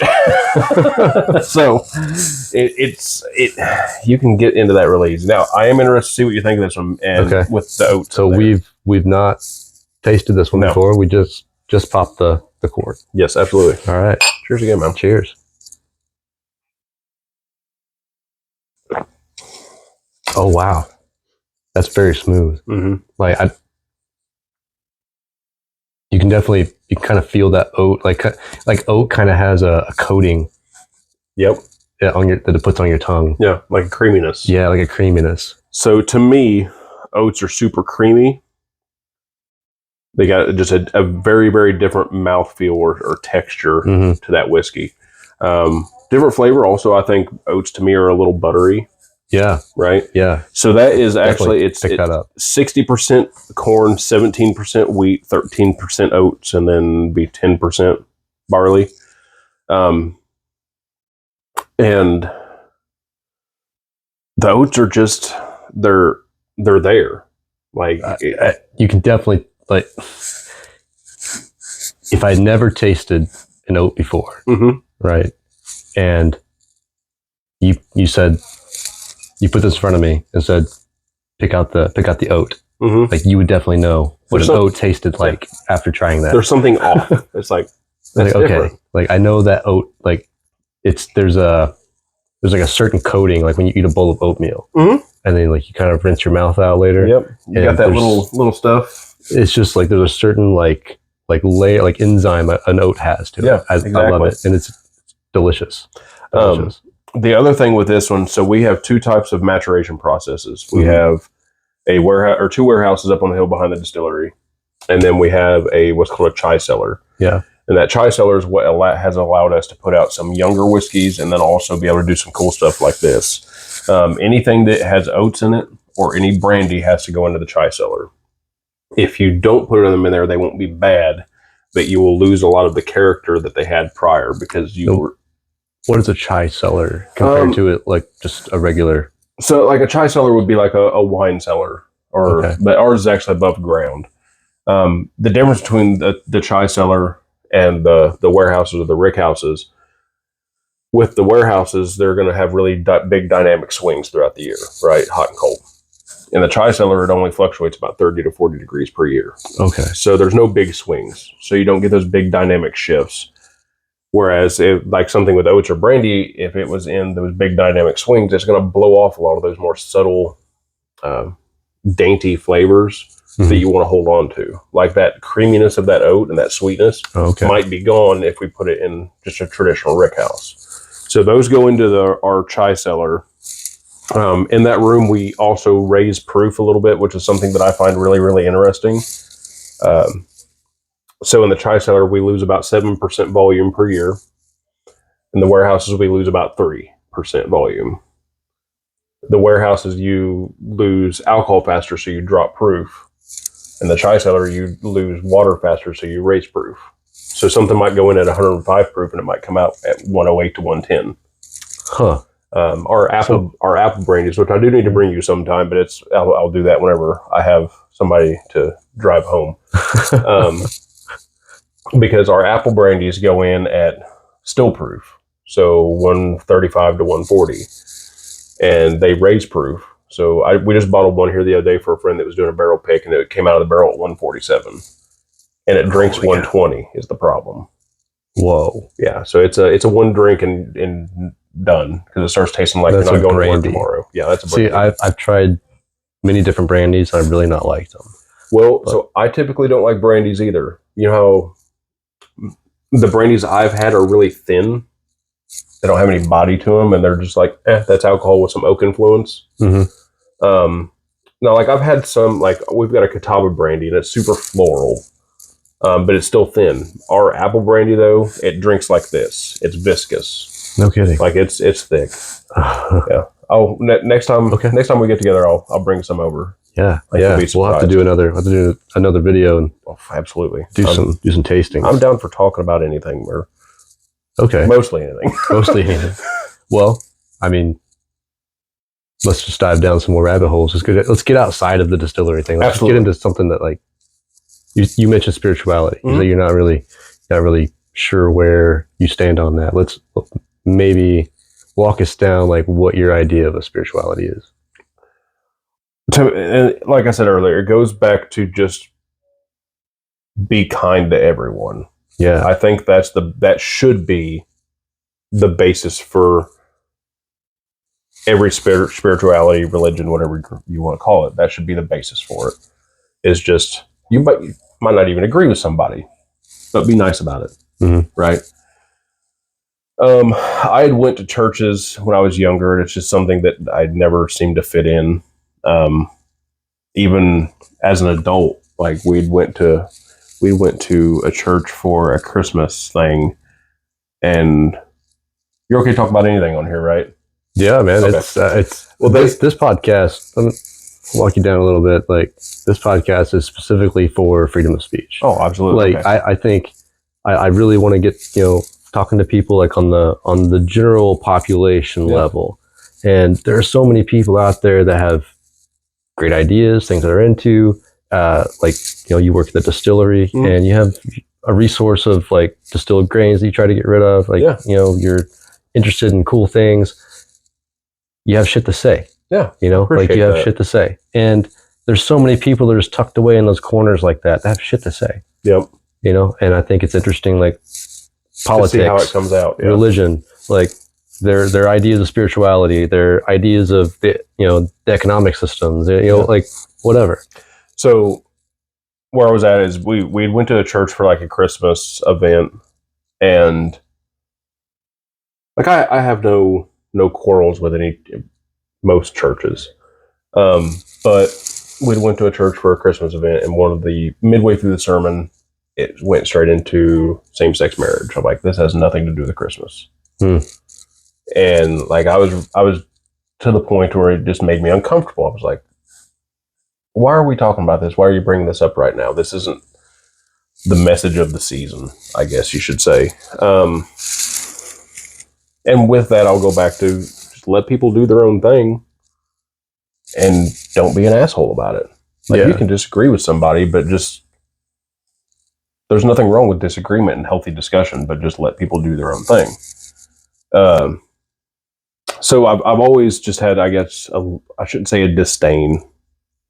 So you can get into that really easy. Now, I am interested to see what you think of this one, and with the oats. So we've not tasted this one before. We just popped the cork. Yes, absolutely. All right. Cheers again, man. Cheers. Oh wow, that's very smooth. Mm-hmm. Like you can kind of feel that oat. Like oat kind of has a coating. Yep. That it puts on your tongue. Yeah, like a creaminess. Yeah, like a creaminess. So to me, oats are super creamy. They got just a very, very different mouthfeel or texture to that whiskey. Different flavor. Also, I think oats to me are a little buttery. Yeah. Right? Yeah. So that is actually, it's that up. 60% corn, 17% wheat, 13% oats, and then be 10% barley. And the oats are just, they're there. Like you can definitely, like, if I'd never tasted an oat before, right? And you said, you put this in front of me and said, pick out the oat. Like, you would definitely know what an oat tasted like after trying that. There's something off. It's like, that's okay. different. Like, I know that oat, like, there's like a certain coating, like when you eat a bowl of oatmeal, and then like you kind of rinse your mouth out later. Yep, you got that little stuff. It's just like there's a certain like layer, like enzyme an oat has to it. Yeah, exactly. I love it, and it's delicious. The other thing with this one, so we have two types of maturation processes. We have a warehouse or two warehouses up on the hill behind the distillery, and then we have what's called a chai cellar. Yeah. And that chai cellar is what has allowed us to put out some younger whiskeys and then also be able to do some cool stuff like this. Anything that has oats in it or any brandy has to go into the chai cellar. If you don't put them in there, they won't be bad, but you will lose a lot of the character that they had prior because you were... What is a chai cellar compared to it, like just a regular... So like a chai cellar would be like a wine cellar, but ours is actually above ground. The difference between the chai cellar and the warehouses or the rick houses, with the warehouses, they're going to have really big dynamic swings throughout the year, right? Hot and cold. In the chai cellar, it only fluctuates about 30 to 40 degrees per year. Okay. So there's no big swings. So you don't get those big dynamic shifts. Whereas like something with oats or brandy, if it was in those big dynamic swings, it's going to blow off a lot of those more subtle, dainty flavors that you want to hold on to. Like that creaminess of that oat and that sweetness might be gone if we put it in just a traditional rick house. So those go into our chai cellar. In that room, we also raise proof a little bit, which is something that I find really, really interesting. So in the chai cellar, we lose about 7% volume per year. In the warehouses, we lose about 3% volume. The warehouses, you lose alcohol faster, so you drop proof. In the chai cellar, you lose water faster, so you raise proof. So something might go in at 105 proof, and it might come out at 108 to 110. Huh. Our apple brandies, which I do need to bring you sometime, but I'll do that whenever I have somebody to drive home. Because our apple brandies go in at still proof, so 135 to 140, and they raise proof. So we just bottled one here the other day for a friend that was doing a barrel pick, and it came out of the barrel at 147, and it drinks 120 is the problem. Whoa. Yeah, so it's a one drink and done, because it starts tasting like you're not going to work tomorrow. Yeah, that's a brandy. See, I've tried many different brandies, and I've really not liked them. Well, so I typically don't like brandies either. You know how the brandies I've had are really thin. They don't have any body to them, and they're just like, that's alcohol with some oak influence. Now, like I've had some, like we've got a Catawba brandy, and it's super floral, but it's still thin. Our apple brandy, though, it drinks like this. It's viscous. No kidding. Like it's thick. Yeah. Oh, next time we get together, I'll bring some over. Yeah, we'll have to do another video and absolutely do some tasting. I'm down for talking about anything, or mostly anything. Mostly anything. Well, I mean, let's just dive down some more rabbit holes. Let's get outside of the distillery thing. Let's get into something that, like, you mentioned spirituality. You say you're not really sure where you stand on that. Let's maybe walk us down like what your idea of a spirituality is. And like I said earlier, it goes back to just be kind to everyone. Yeah. I think that should be the basis for every spirituality, religion, whatever you want to call it. That should be the basis for it. Is just you might not even agree with somebody, but be nice about it, right? I had went to churches when I was younger, and it's just something that I never seemed to fit in. Even as an adult, like we went to a church for a Christmas thing, and you're okay to talk about anything on here, right? Yeah, man. Okay. It's well, this podcast. I'll walk you down a little bit. Like this podcast is specifically for freedom of speech. Oh, absolutely. Like I think I really want to get talking to people like on the general population level, and there are so many people out there that have great ideas, things that they're into. Like you work at the distillery, and you have a resource of like distilled grains that you try to get rid of. Like you're interested in cool things. You have shit to say. Yeah. Like you have shit to say. And there's so many people that are just tucked away in those corners like that have shit to say. Yep. And I think it's interesting, like politics, to see how it comes out, religion, like their ideas of spirituality, their ideas of the economic systems, like whatever. So where I was at is we went to a church for like a Christmas event, and like I have no quarrels with most churches. But we went to a church for a Christmas event, and midway through the sermon, it went straight into same-sex marriage. I'm like, this has nothing to do with Christmas. And like, I was to the point where it just made me uncomfortable. I was like, why are we talking about this? Why are you bringing this up right now? This isn't the message of the season, I guess you should say. And with that, I'll go back to just let people do their own thing and don't be an asshole about it. Like you can disagree with somebody, but there's nothing wrong with disagreement and healthy discussion, but just let people do their own thing. So I've always just had, I guess, I shouldn't say a disdain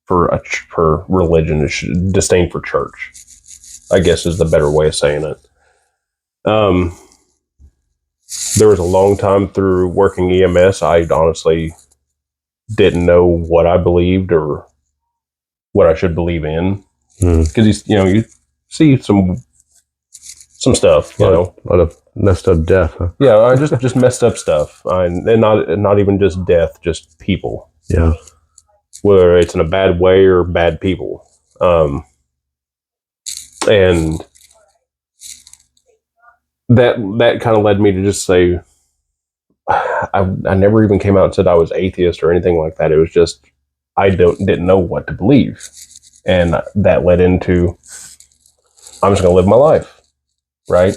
for religion, disdain for church, I guess is the better way of saying it. There was a long time through working EMS, I honestly didn't know what I believed or what I should believe in. Because you see some stuff, a lot of messed up death. Huh? Yeah, just messed up stuff, and not even just death, just people. Yeah, whether it's in a bad way or bad people, and that kind of led me to just say, I never even came out and said I was atheist or anything like that. It was just I didn't know what to believe, and that led into I'm just going to live my life, right?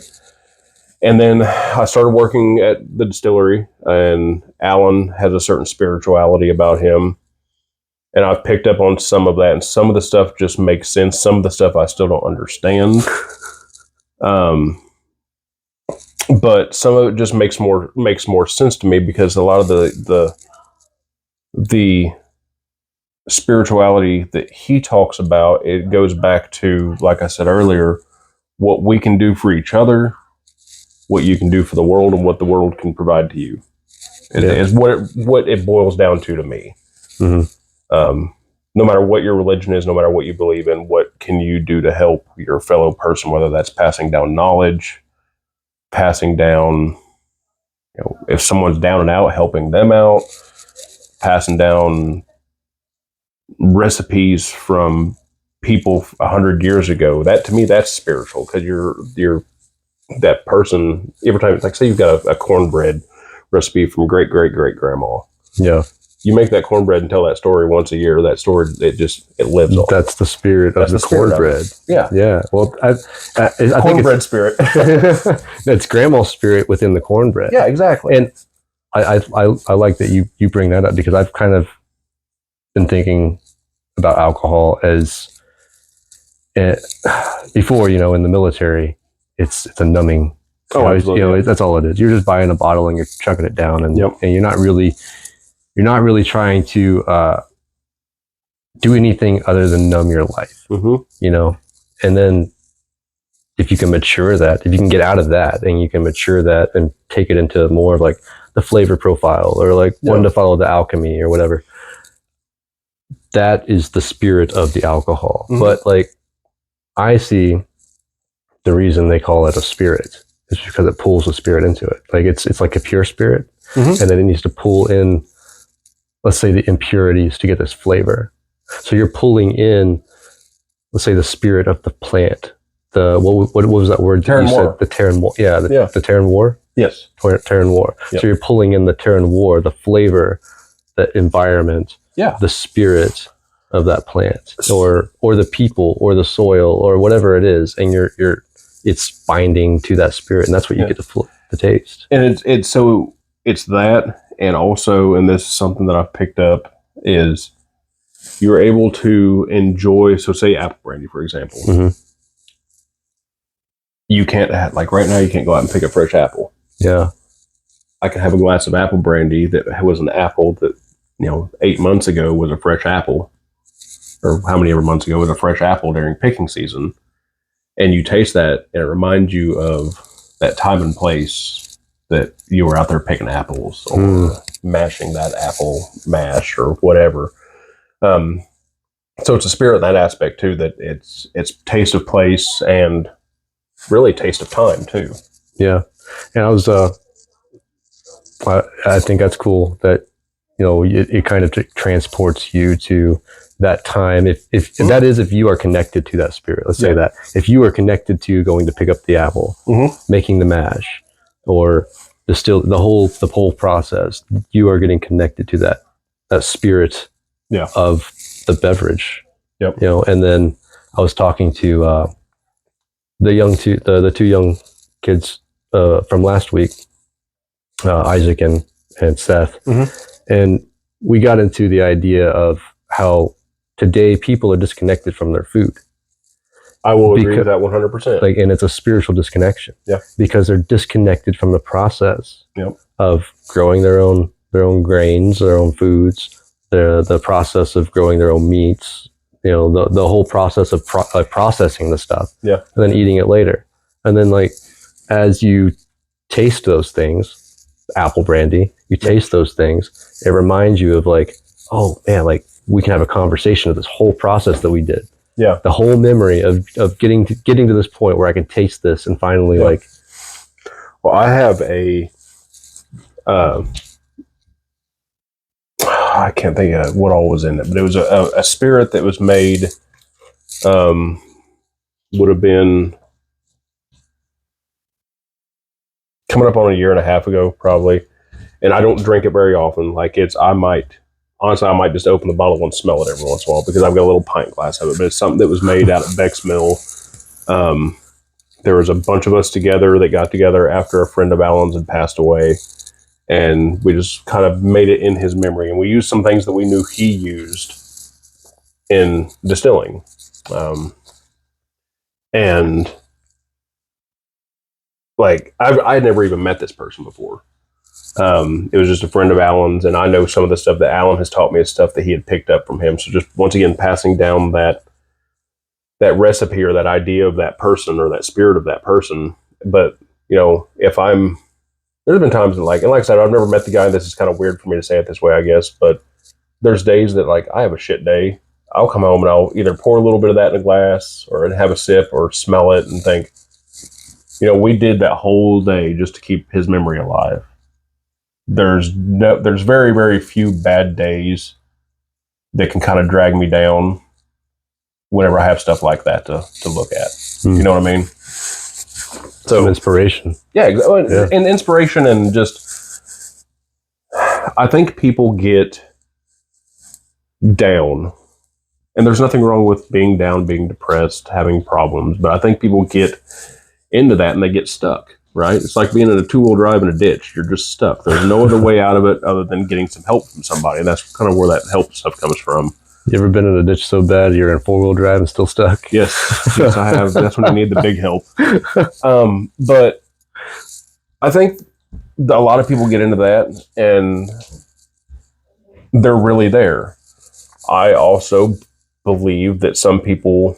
And then I started working at the distillery, and Alan has a certain spirituality about him, and I've picked up on some of that, and some of the stuff just makes sense. Some of the stuff I still don't understand. But some of it just makes more sense to me, because a lot of the spirituality that he talks about, it goes back to, like I said earlier, what we can do for each other, what you can do for the world, and what the world can provide to you. Is what it boils down to me. No matter what your religion is, no matter what you believe in, what can you do to help your fellow person, whether that's passing down knowledge, passing down, if someone's down and out, helping them out, passing down recipes from people 100 years ago. That, to me, that's spiritual, because you're that person. Every time, like, say you've got a cornbread recipe from great grandma. Yeah. You make that cornbread and tell that story once a year. That story, it lives on. That's the spirit of the cornbread. Yeah. Yeah. Well, I think cornbread spirit. It's grandma's spirit within the cornbread. Yeah, exactly. And I like that you bring that up, because I've kind of been thinking about alcohol as before, in the military, it's a numbing Oh, absolutely. That's all it is. You're just buying a bottle and you're chucking it down, and you're not really trying to do anything other than numb your life. And then if you can mature that, if you can get out of that and you can mature that and take it into more of like the flavor profile, or like one to follow the alchemy or whatever, that is the spirit of the alcohol. But like, I see the reason they call it a spirit is because it pulls the spirit into it. Like it's like a pure spirit, and then it needs to pull in, let's say, the impurities to get this flavor. So you're pulling in, let's say, the spirit of the plant. The what was that word that you said? The terroir. Yeah, the terroir. Yes, terroir. Yep. So you're pulling in the terroir, the flavor, the environment, the spirit of that plant, or the people, or the soil, or whatever it is, and it's binding to that spirit, and that's what you get to taste. And it's that, and also, and this is something that I've picked up, is you're able to enjoy. So, say apple brandy, for example. You can't have, like right now, you can't go out and pick a fresh apple. Yeah. I can have a glass of apple brandy that was an apple that, 8 months ago was a fresh apple, or how many ever months ago was a fresh apple during picking season. And you taste that, and it reminds you of that time and place that you were out there picking apples, or mashing that apple mash, or whatever. So it's a spirit in that aspect too, that it's taste of place and really taste of time too. Yeah. And I think that's cool that, it kind of transports you to that time. If that is, if you are connected to that spirit, let's say that if you are connected to going to pick up the apple, making the mash, or distill the whole process, you are getting connected to that spirit of the beverage. And then I was talking to the two young kids from last week, Isaac and Seth, and we got into the idea of how today people are disconnected from their food. I will agree with that 100%. Like, and it's a spiritual disconnection. Yeah, because they're disconnected from the process of growing their own grains, their own foods, the process of growing their own meats. The whole process of processing the stuff. Yeah, and then eating it later. And then, like, as you taste those things, apple brandy, you taste those things, it reminds you of, like, oh man, like, we can have a conversation of this whole process that we did. Yeah, the whole memory of getting to this point where I can taste this and finally like. Well, I have I can't think of what all was in it, but it was a spirit that was made. Would have been coming up on a year and a half ago, probably. And I don't drink it very often. Like, I might just open the bottle and smell it every once in a while, because I've got a little pint glass of it. But it's something that was made out at Beck's Mill. There was a bunch of us together that got together after a friend of Alan's had passed away. And we just kind of made it in his memory. And we used some things that we knew he used in distilling. And like, I had never even met this person before. It was just a friend of Alan's, and I know some of the stuff that Alan has taught me is stuff that he had picked up from him. So just once again, passing down that recipe, or that idea of that person, or that spirit of that person. But, there's been times that, like, and like I said, I've never met the guy. This is kind of weird for me to say it this way, I guess, but there's days that, like, I have a shit day. I'll come home and I'll either pour a little bit of that in a glass, or have a sip, or smell it and think, we did that whole day just to keep his memory alive. There's very, very few bad days that can kind of drag me down whenever I have stuff like that to look at. You know what I mean? So, some inspiration. Yeah, and inspiration, and just, I think people get down, and there's nothing wrong with being down, being depressed, having problems, but I think people get into that and they get stuck, right? It's like being in a two-wheel drive in a ditch. You're just stuck. There's no other way out of it other than getting some help from somebody, and that's kind of where that help stuff comes from. You ever been in a ditch so bad you're in four-wheel drive and still stuck? Yes, I have. That's when I need the big help. But I think a lot of people get into that and they're really there. I also believe that some people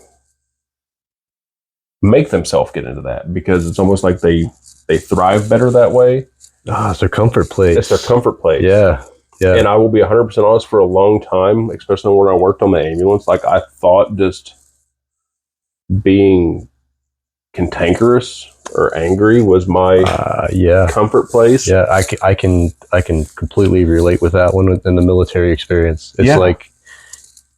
make themselves get into that because it's almost like they thrive better that way. It's their comfort place. It's their comfort place. Yeah. Yeah. And I will be 100% honest, for a long time, especially when I worked on the ambulance, like I thought just being cantankerous or angry was my comfort place. Yeah, I can completely relate with that one in the military experience. It's like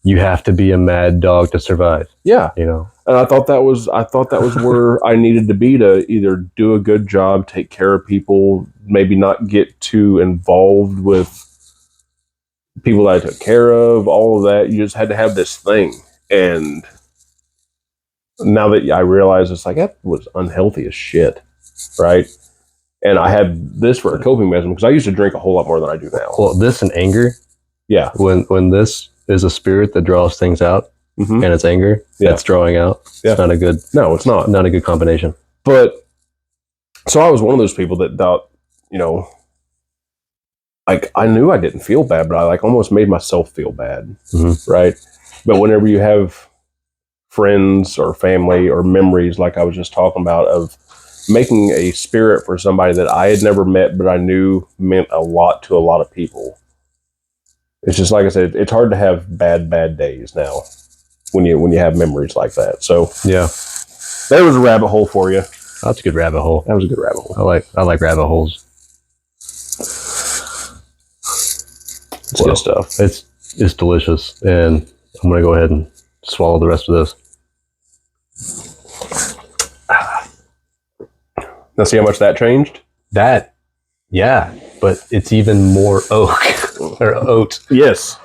you have to be a mad dog to survive. Yeah. You know. And I thought that was where I needed to be to either do a good job, take care of people, maybe not get too involved with people that I took care of, all of that. You just had to have this thing. And now that I realize it's like, that was unhealthy as shit, right? And I had this for a coping mechanism because I used to drink a whole lot more than I do now. Well, this and anger. Yeah. When this is a spirit that draws things out, and it's anger that's drawing out. Yeah. It's not a good. No, it's not. Not a good combination. But so I was one of those people that thought, you know, like I knew I didn't feel bad, but I like almost made myself feel bad, right? But whenever you have friends or family or memories, like I was just talking about, of making a spirit for somebody that I had never met, but I knew meant a lot to a lot of people. It's just like I said, it's hard to have bad days now when you have memories like that. So yeah, there was a rabbit hole for you. That's a good rabbit hole. That was a good rabbit hole. I like rabbit holes. It's good stuff. It's delicious, and I'm gonna go ahead and swallow the rest of this. Now see how much that changed? That, yeah, but it's even more oak or oat. Yes.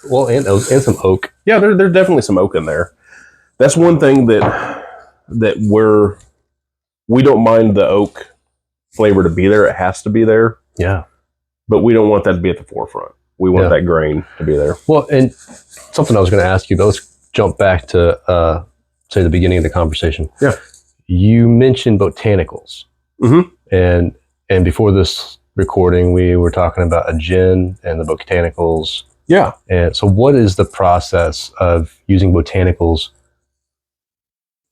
Well, and some oak. Yeah, there's definitely some oak in there. That's one thing that we don't mind the oak flavor to be there. It has to be there. Yeah. But we don't want that to be at the forefront. We want that grain to be there. Well, and something I was going to ask you, but let's jump back to, say, the beginning of the conversation. Yeah. You mentioned botanicals. And before this recording, we were talking about a gin and the botanicals. Yeah. And so what is the process of using botanicals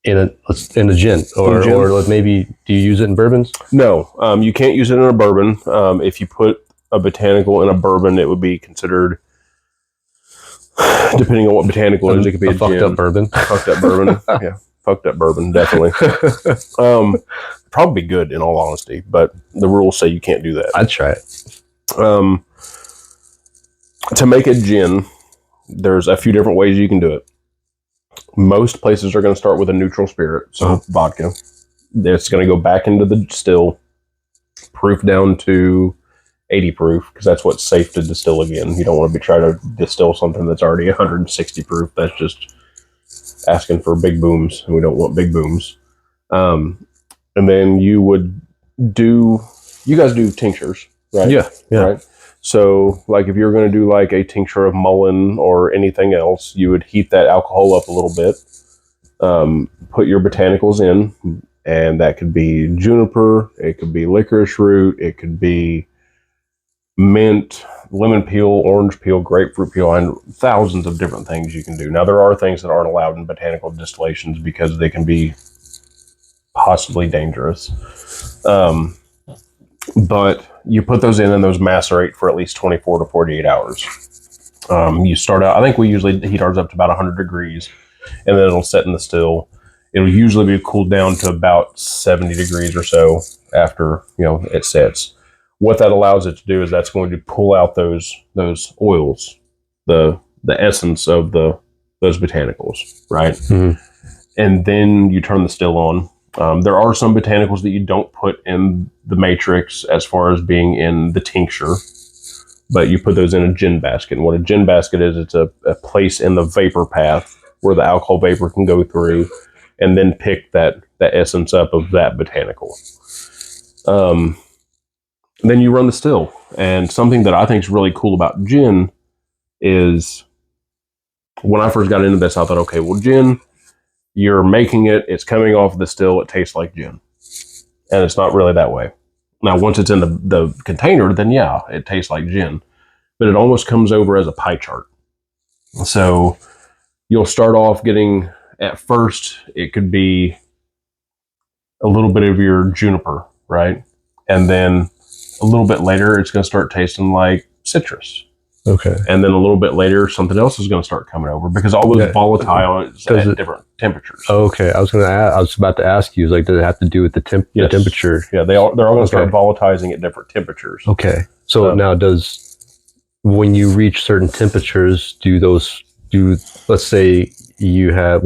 in a gin? Or maybe, do you use it in bourbons? No, you can't use it in a bourbon. If you put a botanical in a bourbon, it would be considered, depending on what botanical it is, it could be a fucked gin. Up bourbon. Fucked up bourbon. Yeah. Fucked up bourbon, definitely. Probably good, in all honesty, but the rules say you can't do that. I'd try it. To make a gin, there's a few different ways you can do it. Most places are going to start with a neutral spirit, so vodka. It's going to go back into the still, proof down to 80 proof, because that's what's safe to distill again. You don't want to be trying to distill something that's already 160 proof. That's just asking for big booms, and we don't want big booms. And then you guys do tinctures, right? Yeah. Right. So, like, if you're going to do like a tincture of mullein or anything else, you would heat that alcohol up a little bit, put your botanicals in, and that could be juniper, it could be licorice root, it could be mint, lemon peel, orange peel, grapefruit peel, and thousands of different things you can do. Now, there are things that aren't allowed in botanical distillations because they can be possibly dangerous. But you put those in and those macerate for at least 24 to 48 hours. You start out, I think we usually heat ours up to about 100 degrees, and then it'll set in the still. It'll usually be cooled down to about 70 degrees or so after, it sets. What that allows it to do is that's going to pull out those oils, the essence of those botanicals, right? Mm-hmm. And then you turn the still on. There are some botanicals that you don't put in the matrix as far as being in the tincture, but you put those in a gin basket. And what a gin basket is, it's a place in the vapor path where the alcohol vapor can go through and then pick that essence up of that botanical. Then you run the still. And something that I think is really cool about gin is, when I first got into this, I thought, okay, well, gin, you're making it, it's coming off the still, it tastes like gin. And it's not really that way. Now, once it's in the container, then yeah, it tastes like gin, but it almost comes over as a pie chart. So you'll start off getting, at first, it could be a little bit of your juniper, right? And then a little bit later, it's going to start tasting like citrus. Okay. And then a little bit later, something else is going to start coming over because all those volatiles at different temperatures. Okay. I was about to ask you, like, does it have to do with the temperature? Yeah, they're all going to start volatilizing at different temperatures. Okay. So now when you reach certain temperatures, let's say you have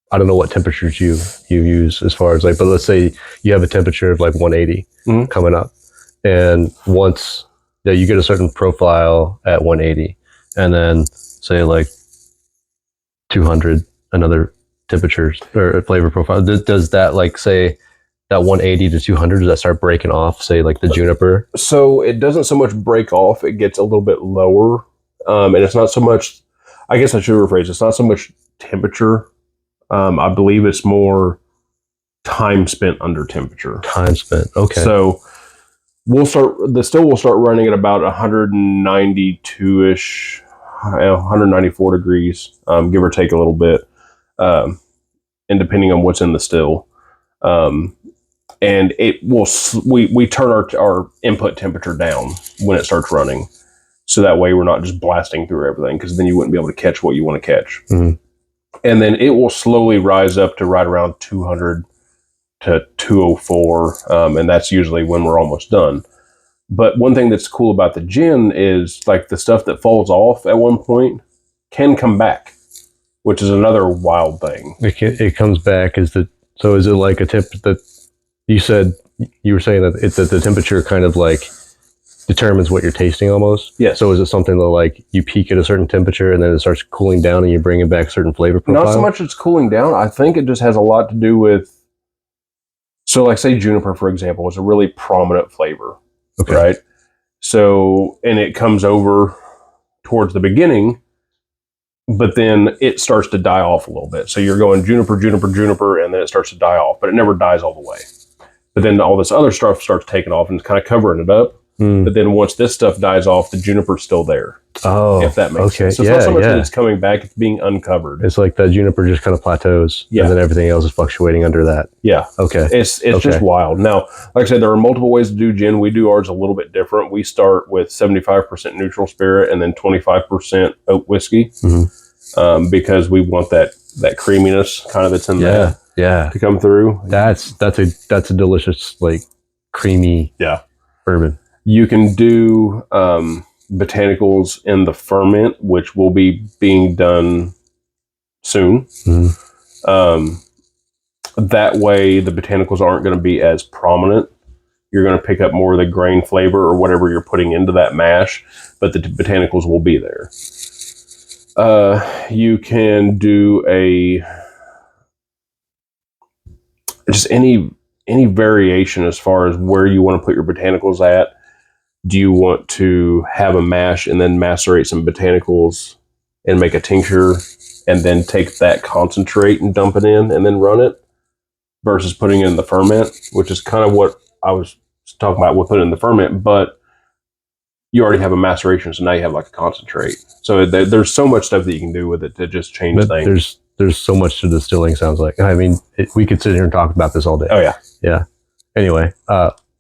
I don't know what temperatures you use as far as like, but let's say you have a temperature of like 180 coming up, and once you get a certain profile at 180, and then say like 200 another temperatures or flavor profile. Does that, like, say that 180 to 200, does that start breaking off, say like the juniper? So it doesn't so much break off; it gets a little bit lower, and it's not so much. I guess I should rephrase. It's not so much temperature. I believe it's more time spent under temperature. Time spent. Okay. So the still will start running at about 192-ish, 194 degrees, give or take a little bit, and depending on what's in the still. And it will, we turn our input temperature down when it starts running. So that way we're not just blasting through everything, because then you wouldn't be able to catch what you want to catch. Mm-hmm. And then it will slowly rise up to right around 200 to 204, and that's usually when we're almost done. But one thing that's cool about the gin is, like, the stuff that falls off at one point can come back, which is another wild thing. It comes back. So is it like a tip that you were saying that the temperature kind of like determines what you're tasting almost? Yes. So is it something that, like, you peak at a certain temperature and then it starts cooling down and you're bringing back certain flavor profile? Not so much it's cooling down. I think it just has a lot to do with, so like say juniper, for example, is a really prominent flavor, okay, right? So, and it comes over towards the beginning, but then it starts to die off a little bit. So you're going juniper, juniper, juniper, and then it starts to die off, but it never dies all the way. But then all this other stuff starts taking off and it's kind of covering it up. But then once this stuff dies off, the juniper's still there. Oh, if that makes sense. So it's not so much that it's coming back, it's being uncovered. It's like the juniper just kind of plateaus, and then everything else is fluctuating under that. Yeah. Okay. It's just wild. Now, like I said, there are multiple ways to do gin. We do ours a little bit different. We start with 75% neutral spirit and then 25% oat whiskey, because we want that creaminess kind of that's in there to come through. That's a delicious, like, creamy bourbon. You can do botanicals in the ferment, which will be being done soon. That way, the botanicals aren't going to be as prominent. You're going to pick up more of the grain flavor or whatever you're putting into that mash, but the botanicals will be there. You can do just any variation as far as where you want to put your botanicals at. Do you want to have a mash and then macerate some botanicals and make a tincture and then take that concentrate and dump it in and then run it, versus putting it in the ferment, which is kind of what I was talking about with putting it in the ferment, but you already have a maceration, so now you have like a concentrate. So there's so much stuff that you can do with it to just change things. There's so much to distilling, sounds like. I mean, we could sit here and talk about this all day. Oh yeah. Yeah. Anyway,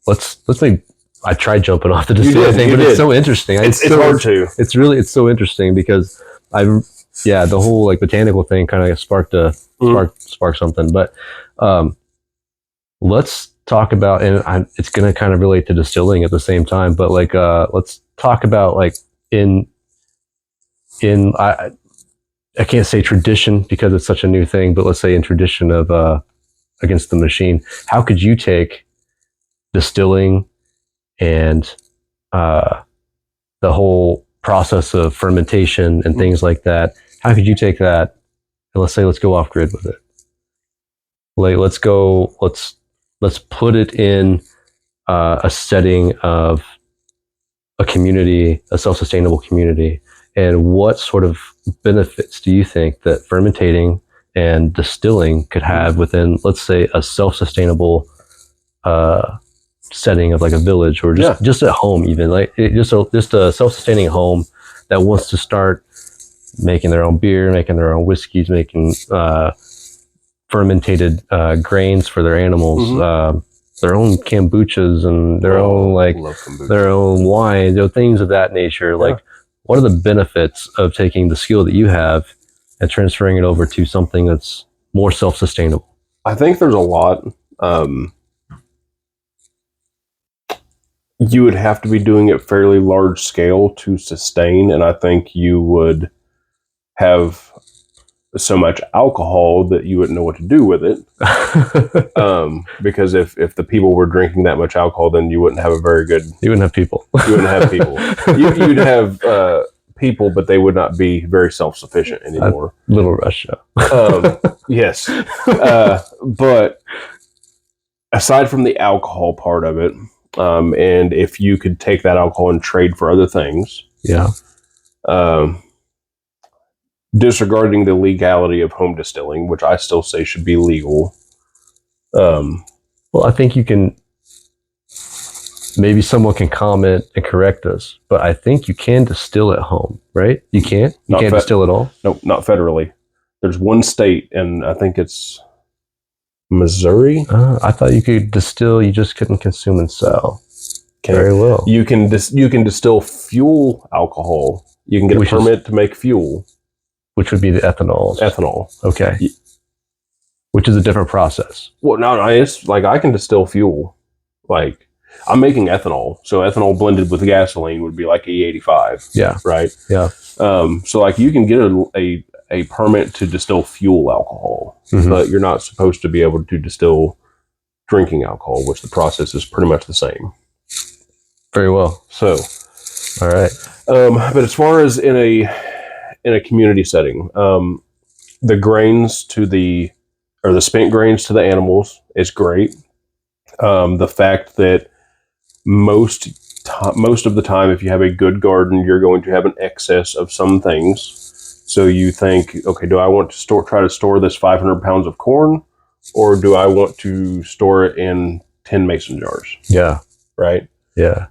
let's make. I tried jumping off the distilling thing, but it's so interesting. It's hard to. It's so interesting because the whole, like, botanical thing kind of sparked something. But let's talk about, and it's going to kind of relate to distilling at the same time. But, like, let's talk about, like, I can't say tradition because it's such a new thing, but let's say in tradition of against the machine, how could you take distilling and the whole process of fermentation and things like that? How could you take that and let's go off grid with it? Like, let's put it in a setting of a community, a self-sustainable community. And what sort of benefits do you think that fermentating and distilling could have within, let's say, a self-sustainable setting of like a village or just at home, even like just a self-sustaining home that wants to start making their own beer, making their own whiskeys, making fermented grains for their animals, their own kombuchas and their own their own wine, things of that nature. Like, what are the benefits of taking the skill that you have and transferring it over to something that's more self-sustainable? I think there's a lot. You would have to be doing it fairly large scale to sustain, and I think you would have so much alcohol that you wouldn't know what to do with it. Because if the people were drinking that much alcohol, then you wouldn't have a very good... You wouldn't have people. You wouldn't have people. You'd have people, but they would not be very self-sufficient anymore. Little Russia. Yes. But aside from the alcohol part of it, and if you could take that alcohol and trade for other things, disregarding the legality of home distilling, which I still say should be legal. Well, I think you can, maybe someone can comment and correct us, but I think you can distill at home, right? You can't? You can't distill at all? No, not federally. There's one state, and I think it's Missouri. I thought you could distill, you just couldn't consume and sell. Okay. Very well. You can distill fuel alcohol. You can get a permit to make fuel. Which would be the ethanol. Ethanol. Okay. Which is a different process. Well, no, it's like I can distill fuel. Like, I'm making ethanol. So ethanol blended with gasoline would be like E85. Yeah. Right? Yeah. So like you can get a permit to distill fuel alcohol, but you're not supposed to be able to distill drinking alcohol, which the process is pretty much the same. Very well. So, all right. But as far as in a community setting, the grains the spent grains to the animals is great. The fact that most of the time, if you have a good garden, you're going to have an excess of some things. So you think, okay, do I want to try to store this 500 pounds of corn, or do I want to store it in 10 mason jars? Yeah. Right? Yeah.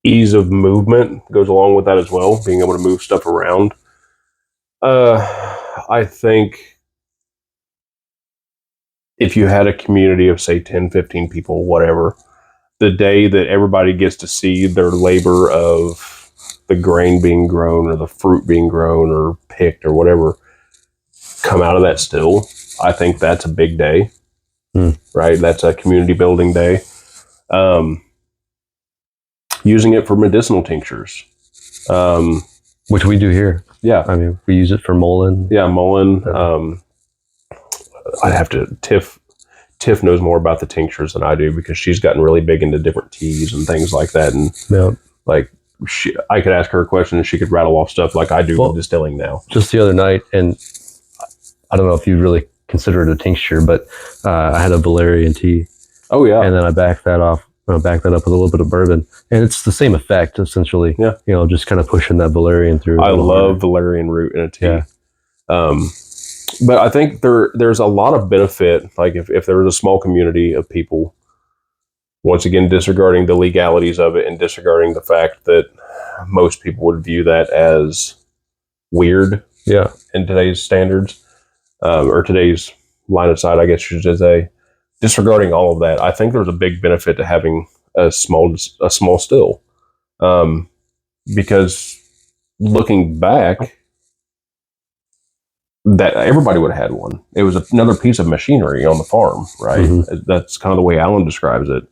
Ease of movement goes along with that as well, being able to move stuff around. I think if you had a community of, say, 10, 15 people, whatever, the day that everybody gets to see their labor of the grain being grown or the fruit being grown or picked or whatever come out of that still, I think that's a big day, right? That's a community building day. Using it for medicinal tinctures. Which we do here. Yeah. I mean, we use it for Mullen. Yeah, Mullen. I'd have to... Tiff knows more about the tinctures than I do because she's gotten really big into different teas and things like that. And like, I could ask her a question and she could rattle off stuff like I do with distilling now. Just the other night, and I don't know if you really consider it a tincture, but I had a valerian tea. Oh, yeah. And then I backed that up with a little bit of bourbon. And it's the same effect, essentially. Yeah. You know, just kind of pushing that valerian through. I love valerian root in a tea. Yeah. But I think there's a lot of benefit, like if there was a small community of people, once again, disregarding the legalities of it and disregarding the fact that most people would view that as weird in today's standards, or today's line of sight, I guess you should say. Disregarding all of that, I think there's a big benefit to having a small still. Because looking back, that everybody would have had one. It was another piece of machinery on the farm, right? That's kind of the way Alan describes it.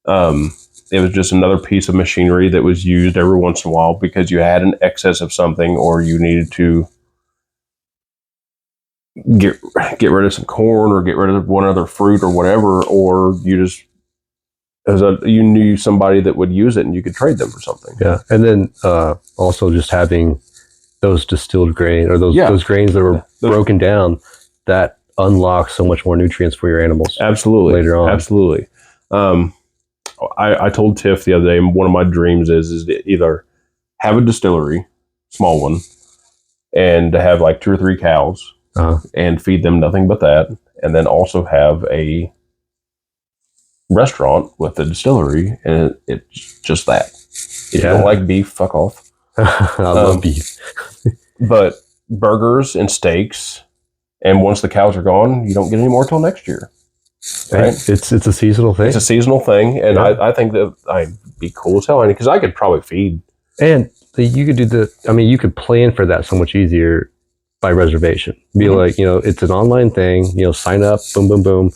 It was just another piece of machinery that was used every once in a while because you had an excess of something, or you needed to get rid of some corn or get rid of one other fruit or whatever, or you just you knew somebody that would use it and you could trade them for something. Yeah, and then also just having those distilled grain or those grains that were broken down, that unlocks so much more nutrients for your animals. Absolutely. Later on. Absolutely. I told Tiff the other day, one of my dreams is to either have a distillery, small one, and to have like 2 or 3 cows and feed them nothing but that. And then also have a restaurant with the distillery, and it's just that. If you don't like beef, fuck off. I love beef. But burgers and steaks, and once the cows are gone, you don't get any more till next year. Right? It's a seasonal thing. It's a seasonal thing, and I think that I'd be cool as hell, because I could probably feed. And you could you could plan for that so much easier by reservation. Be like, it's an online thing, sign up, boom, boom, boom.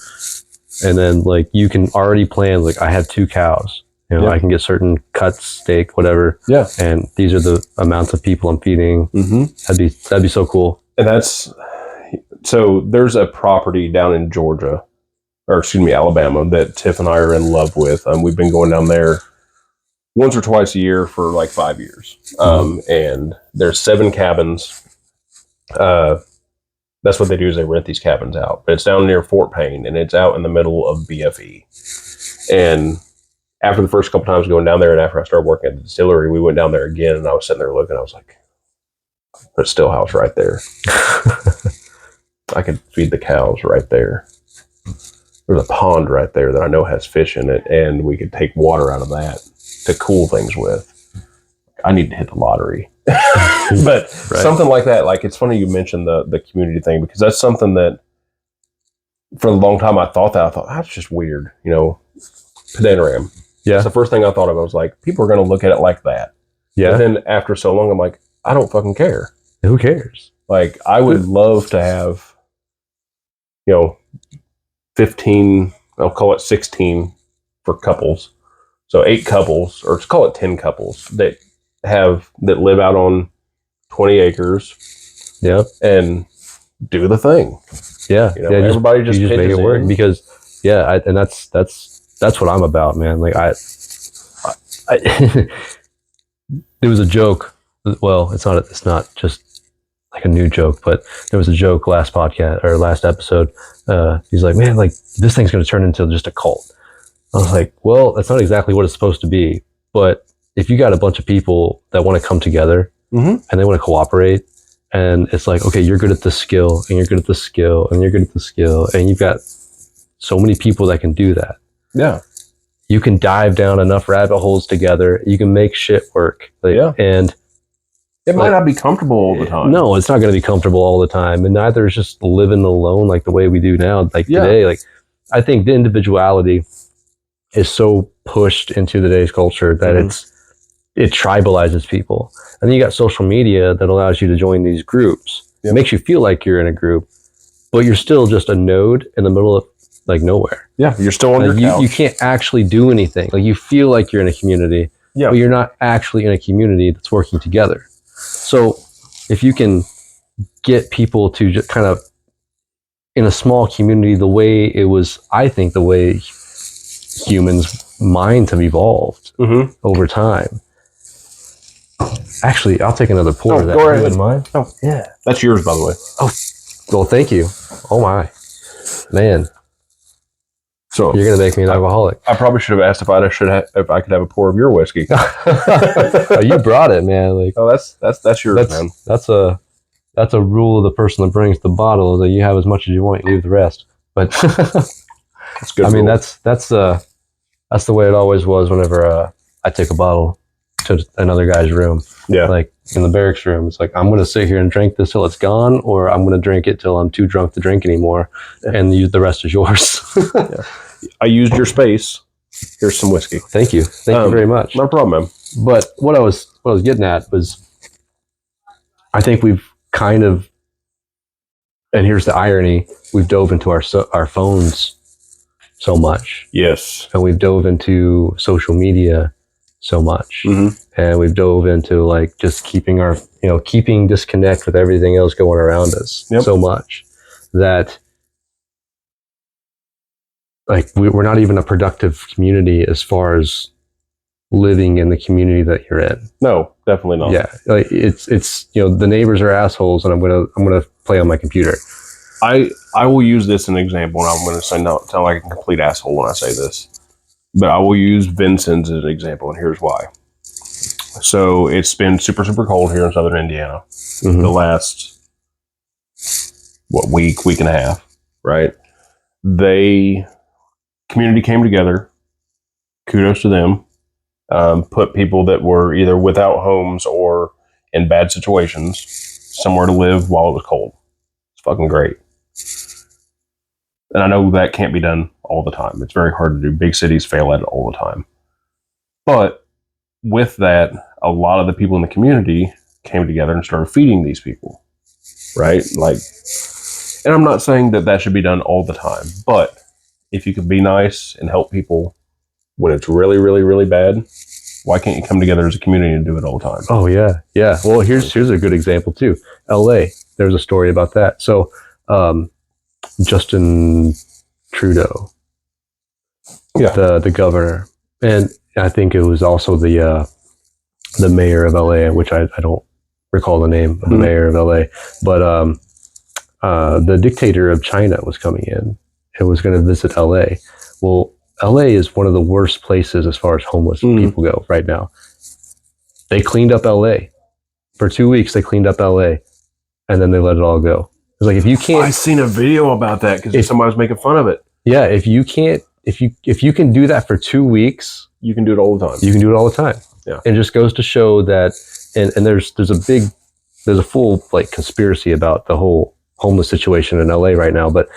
And then like you can already plan, like I have 2 cows, I can get certain cuts, steak, whatever. Yeah. And these are the amounts of people I'm feeding. That'd be so cool. And so there's a property down in Georgia, or excuse me, Alabama, that Tiff and I are in love with. We've been going down there once or twice a year for like 5 years. And there's 7 cabins. That's what they do, is they rent these cabins out. But it's down near Fort Payne, and it's out in the middle of BFE. And after the first couple times going down there, and after I started working at the distillery, we went down there again, and I was sitting there looking. I was like, there's a still house right there. I could feed the cows right there. There's a pond right there that I know has fish in it, and we could take water out of that to cool things with. I need to hit the lottery. But something like that, like, it's funny you mentioned the community thing, because that's something that for a long time I thought that's just weird, Padanoram. Yeah. That's the first thing I thought of. I was like, people are going to look at it like that. Yeah. But then after so long, I'm like, I don't fucking care. Who cares? Like, I would love to have, 15, I'll call it 16 for couples. So 8 couples, or let's call it 10 couples that live out on 20 acres. Yeah. And do the thing. Yeah. Everybody just make it work, because and that's what I'm about, man. Like there was a joke. Well, it's not just like a new joke, but there was a joke last podcast or last episode. He's like, man, like this thing's going to turn into just a cult. I was like, well, that's not exactly what it's supposed to be. But if you got a bunch of people that want to come together and they want to cooperate, and it's like, okay, you're good at this skill, and you're good at this skill, and you're good at this skill, and you've got so many people that can do that. Yeah. You can dive down enough rabbit holes together. You can make shit work. And it might not be comfortable all the time. No, it's not going to be comfortable all the time. And neither is just living alone like the way we do now. Like today, like I think the individuality is so pushed into today's culture that it tribalizes people. And then you got social media that allows you to join these groups. It makes you feel like you're in a group, but you're still just a node in the middle of like nowhere. Yeah, you're still on your couch. You can't actually do anything. Like you feel like you're in a community, but you're not actually in a community that's working together. So if you can get people to just kind of in a small community, the way it was, I think the way humans' minds have evolved over time. Actually, I'll take another pour of that. Go ahead. Mine? Oh, yeah. That's yours, by the way. Oh, well, thank you. Oh, my. Man. So you're going to make me an alcoholic. I probably should have asked if I could have a pour of your whiskey. Oh, you brought it, man. Like, that's yours, man. That's a rule of the person that brings the bottle, that you have as much as you want, you leave the rest. But that's good. I mean, that's the way it always was whenever I take a bottle to another guy's room. Yeah. Like in the barracks room, it's like, I'm going to sit here and drink this till it's gone, or I'm going to drink it till I'm too drunk to drink anymore, and the rest is yours. Yeah. I used your space. Here's some whiskey. Thank you. Thank you very much. No problem, man. But what I was getting at was, I think we've kind of, and here's the irony, we've dove into our phones so much. Yes. And we've dove into social media so much. And we've dove into like just keeping disconnect with everything else going around us so much that like we're not even a productive community as far as living in the community that you're in. No, definitely not. Yeah. Like it's the neighbors are assholes, and I'm gonna play on my computer. I will use this as an example, and I'm going to sound like a complete asshole when I say this, but I will use Vincent's as an example, and here's why. So it's been super, super cold here in southern Indiana the last, week and a half, right? They community came together. Kudos to them. Put people that were either without homes or in bad situations somewhere to live while it was cold. It's fucking great. And I know that can't be done all the time. It's very hard to do. Big cities fail at it all the time. But with that, a lot of the people in the community came together and started feeding these people, right? Like, and I'm not saying that that should be done all the time, but if you could be nice and help people when it's really, really, really bad, why can't you come together as a community and do it all the time? Oh yeah, yeah. Well, here's a good example too. L.A. There's a story about that. So, Justin Trudeau, the governor, and I think it was also the mayor of LA, which I don't recall the name of the mayor of LA, but the dictator of China was coming in and was going to visit LA. Well, LA is one of the worst places as far as homeless people go right now. They cleaned up LA for 2 weeks. They cleaned up LA, and then they let it all go. It's like, if you can't, I seen a video about that because somebody was making fun of it. Yeah, if you can do that for 2 weeks, you can do it all the time. You can do it all the time. Yeah, and it just goes to show that, and there's a full like conspiracy about the whole homeless situation in LA right now, but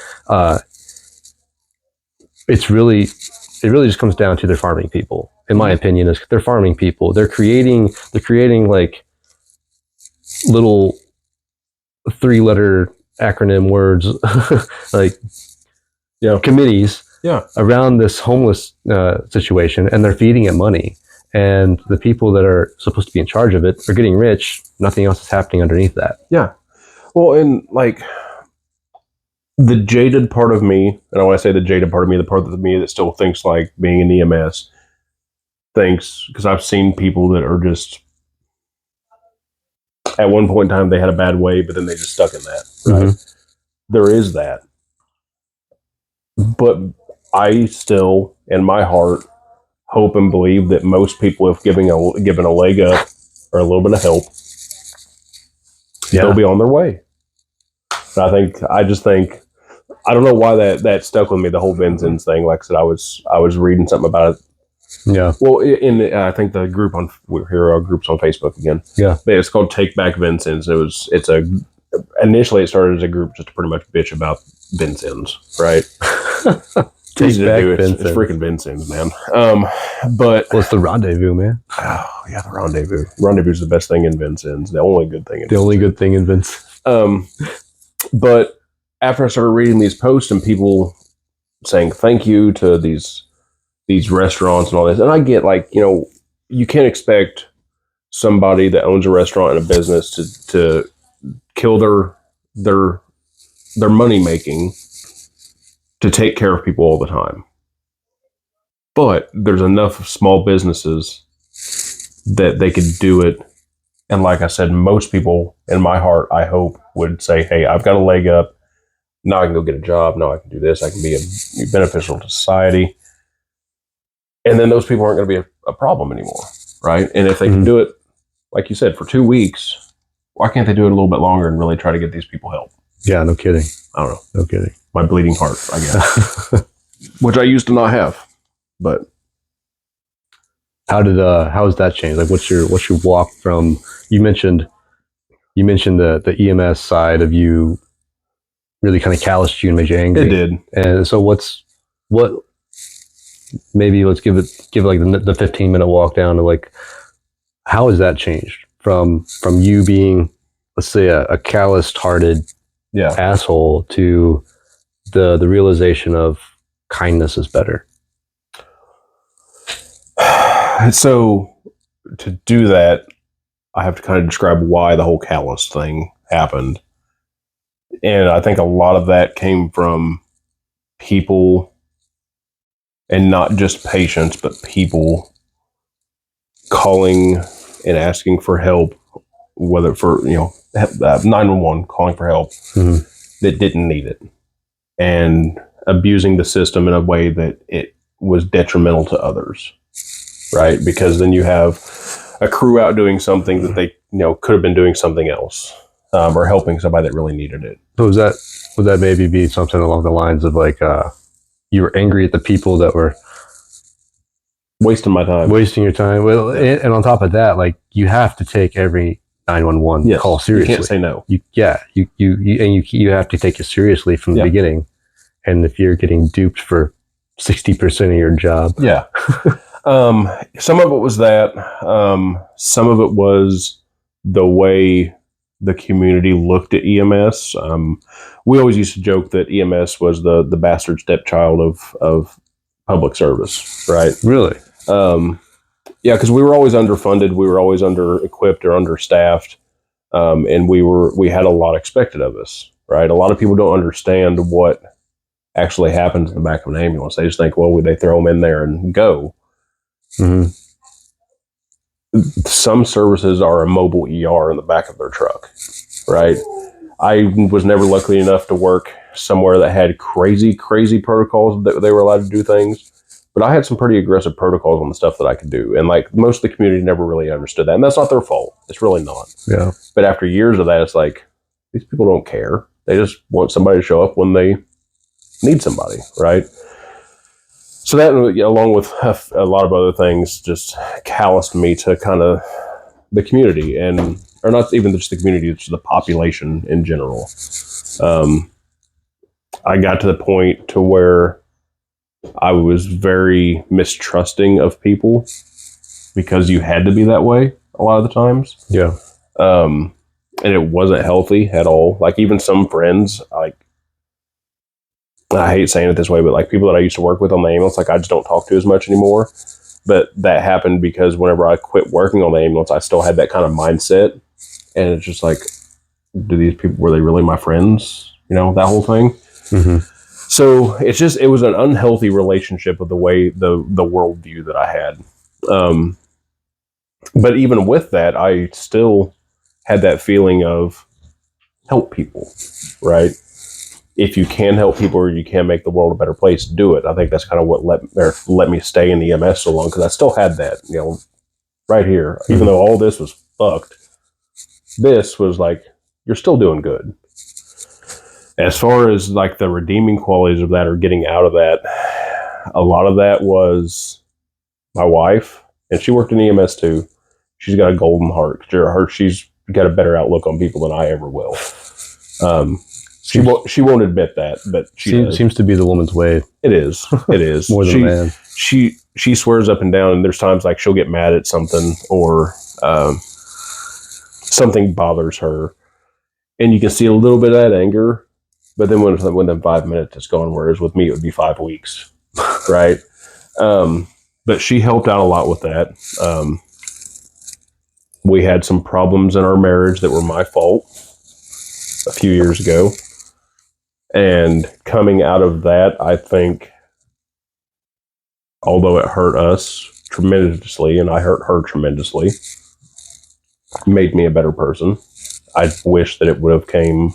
it really just comes down to they're farming people. In my opinion, is they're farming people. They're creating like little 3-letter acronym words, like, committees around this homeless situation, and they're feeding it money. And the people that are supposed to be in charge of it are getting rich. Nothing else is happening underneath that. Yeah. Well, and like the jaded part of me, and when I say the jaded part of me, the part of me that still thinks like being an EMS thinks, because I've seen people that are just, at one point in time, they had a bad way, but then they just stuck in that. Right? Mm-hmm. There is that. But I still, in my heart, hope and believe that most people, if given a leg up or a little bit of help, they'll be on their way. And I just think, I don't know why that stuck with me, the whole Vincent's thing. Like I said, I was reading something about it. Yeah. Well, I think the group our group's on Facebook again. Yeah. But it's called Take Back Vincent's. Initially it started as a group just to pretty much bitch about Vincent's, right? Take back It's freaking Vincent's, man. But it's the rendezvous, man. Oh yeah, the rendezvous. Rendezvous is the best thing in Vincent's. The only good thing. Good thing in Vincent's. But after I started reading these posts and people saying thank you to these restaurants and all this, and I get like, you can't expect somebody that owns a restaurant and a business to kill their money making to take care of people all the time. But there's enough small businesses that they could do it. And like I said, most people in my heart, I hope, would say, hey, I've got a leg up. Now I can go get a job. Now I can do this. I can be beneficial to society. And then those people aren't going to be a problem anymore, right? And if they can do it, like you said, for 2 weeks, why can't they do it a little bit longer and really try to get these people help? Yeah, no kidding. I don't know. No kidding. My bleeding heart, I guess. Which I used to not have. But how has that changed? Like, what's your walk from, you mentioned the EMS side of you really kind of calloused you and made you angry. It did. And so maybe let's give like the 15-minute walk down to like, how has that changed from you being, let's say, a calloused hearted asshole to the realization of kindness is better? So to do that, I have to kind of describe why the whole callous thing happened. And I think a lot of that came from people, and not just patients, but people calling and asking for help, whether for, 911, calling for help that didn't need it, and abusing the system in a way that it was detrimental to others, right? Because then you have a crew out doing something that they, could have been doing something else, or helping somebody that really needed it. So would that maybe be something along the lines of like, you were angry at the people that were wasting your time. Well, and on top of that, like, you have to take every 911 call seriously. You can't say no. You have to take it seriously from the beginning. And if you're getting duped for 60% of your job, some of it was that. Some of it was the way the community looked at EMS. We always used to joke that EMS was the bastard stepchild of public service, right? Really? Yeah, because we were always underfunded, we were always under-equipped or understaffed, and we had a lot expected of us, right? A lot of people don't understand what actually happens in the back of an ambulance. They just think, well, they throw them in there and go. Mm-hmm. Some services are a mobile ER in the back of their truck, right? I was never lucky enough to work somewhere that had crazy protocols that they were allowed to do things. But I had some pretty aggressive protocols on the stuff that I could do. And like most of the community never really understood that. And that's not their fault. It's really not. Yeah. But after years of that, it's like, these people don't care. They just want somebody to show up when they need somebody, right? So that, along with a lot of other things, just calloused me to kind of the community, or not even just the community, it's the population in general. I got to the point to where I was very mistrusting of people because you had to be that way a lot of the times. Yeah. And it wasn't healthy at all. Like, even some friends, like, I hate saying it this way, but like people that I used to work with on the ambulance, like, I just don't talk to as much anymore. But that happened because whenever I quit working on the ambulance, I still had that kind of mindset. And it's just like, do these people, were they really my friends? You know, that whole thing. Mm-hmm. So it was an unhealthy relationship with the way the worldview that I had. But even with that, I still had that feeling of help people, right? If you can help people or you can make the world a better place, do it. I think that's kind of what let me stay in EMS so long, because I still had that, right here. Mm-hmm. Even though all this was fucked, this was like, you're still doing good. As far as like the redeeming qualities of that or getting out of that, a lot of that was my wife, and she worked in EMS too. She's got a golden heart. She's got a better outlook on people than I ever will. She won't admit that, but she seems to be the woman's way. It is. More than a man. She swears up and down, and there's times like she'll get mad at something or something bothers her, and you can see a little bit of that anger. But then within 5 minutes, it's gone. Whereas with me, it would be 5 weeks, right? But she helped out a lot with that. We had some problems in our marriage that were my fault a few years ago. And coming out of that, I think, although it hurt us tremendously and I hurt her tremendously, made me a better person. I wish that it would have came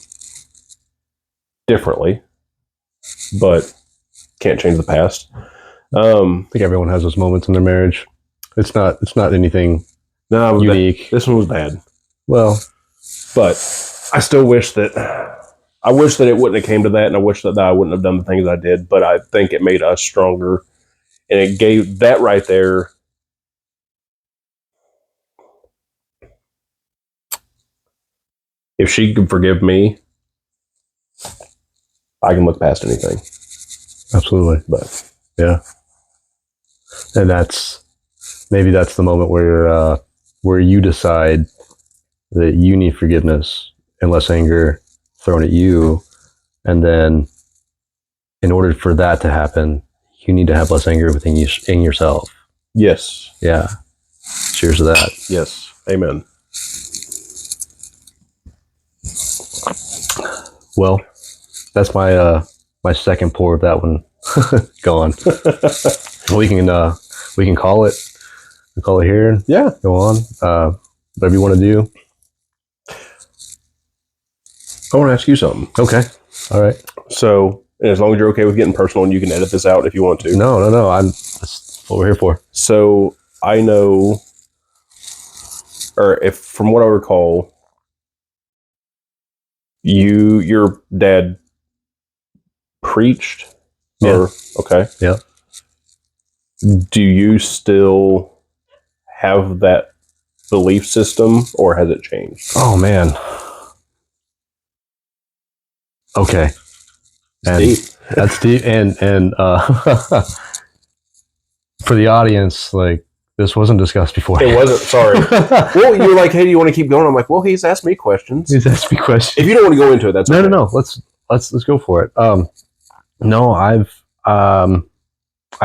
differently, but can't change the past. I think everyone has those moments in their marriage. It's not anything unique. This one was bad. Well, but I still wish that it wouldn't have came to that, and I wish that I wouldn't have done the things I did, but I think it made us stronger, and it gave that right there. If she can forgive me, I can look past anything. Absolutely. But yeah. And maybe that's the moment where you decide that you need forgiveness and less anger thrown at you. And then in order for that to happen, you need to have less anger within in yourself. Yes. Yeah. Cheers to that. Yes. Amen. Well, that's my second pour of that one gone. We can call it. We call it here. Yeah. Go on. Whatever you want to do. I want to ask you something. Okay. All right. So, as long as you're okay with getting personal, and you can edit this out if you want to. No. That's what we're here for. So I know, or if from what I recall, your dad preached Yeah. Or, okay. Yeah. Do you still have that belief system, or has it changed? Oh man. Okay. And Deep. that's deep. And for the audience, like, this wasn't discussed before. It wasn't. Sorry. Well, you're like, hey, do you want to keep going? I'm like, well, he's asked me questions. He's asked me questions. If you don't want to go into it, that's okay. No. Let's go for it. No, I've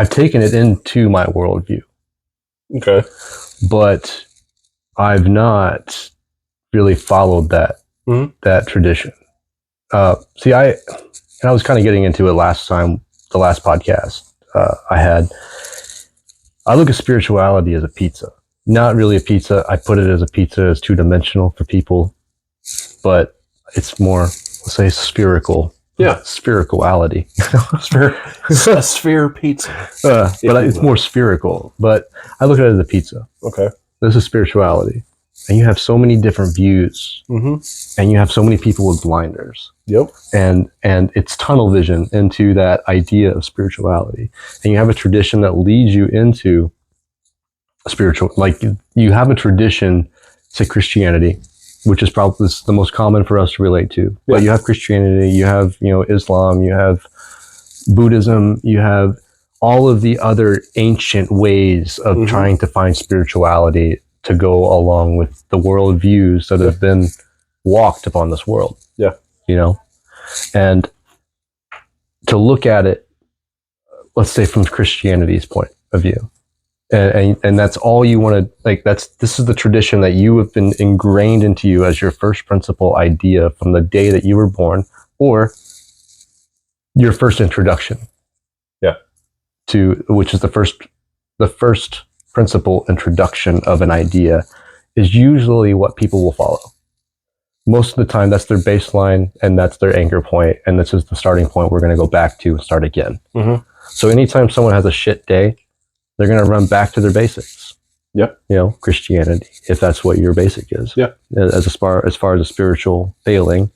taken it into my worldview. Okay. But I've not really followed that tradition. See, I was kind of getting into it last time, the last podcast I had. I look at spirituality as a pizza. Not really a pizza. I put it as a pizza as two-dimensional for people, but it's more, let's say, spherical. Yeah. Spirituality. A sphere pizza. But it's more spherical. But I look at it as a pizza. Okay. This is spirituality. And you have so many different views. Mm-hmm. And you have so many people with blinders. Yep. And it's tunnel vision into that idea of spirituality. And you have a tradition that leads you into spiritual, like you have a tradition, say Christianity, which is probably the most common for us to relate to. Yeah. But you have Christianity, you have, Islam, you have Buddhism, you have all of the other ancient ways of trying to find spirituality to go along with the world views that have been walked upon this world. Yeah. And to look at it, let's say from Christianity's point of view, and that's all you want to, like, this is the tradition that you have been ingrained into you as your first principle idea from the day that you were born, or your first introduction. Yeah. To which is the first principle introduction of an idea is usually what people will follow. Most of the time, that's their baseline and that's their anchor point, and this is the starting point we're going to go back to and start again. Mm-hmm. So anytime someone has a shit day, they're going to run back to their basics. Yep. Christianity, if that's what your basic is. Yeah. As far as a spiritual failing,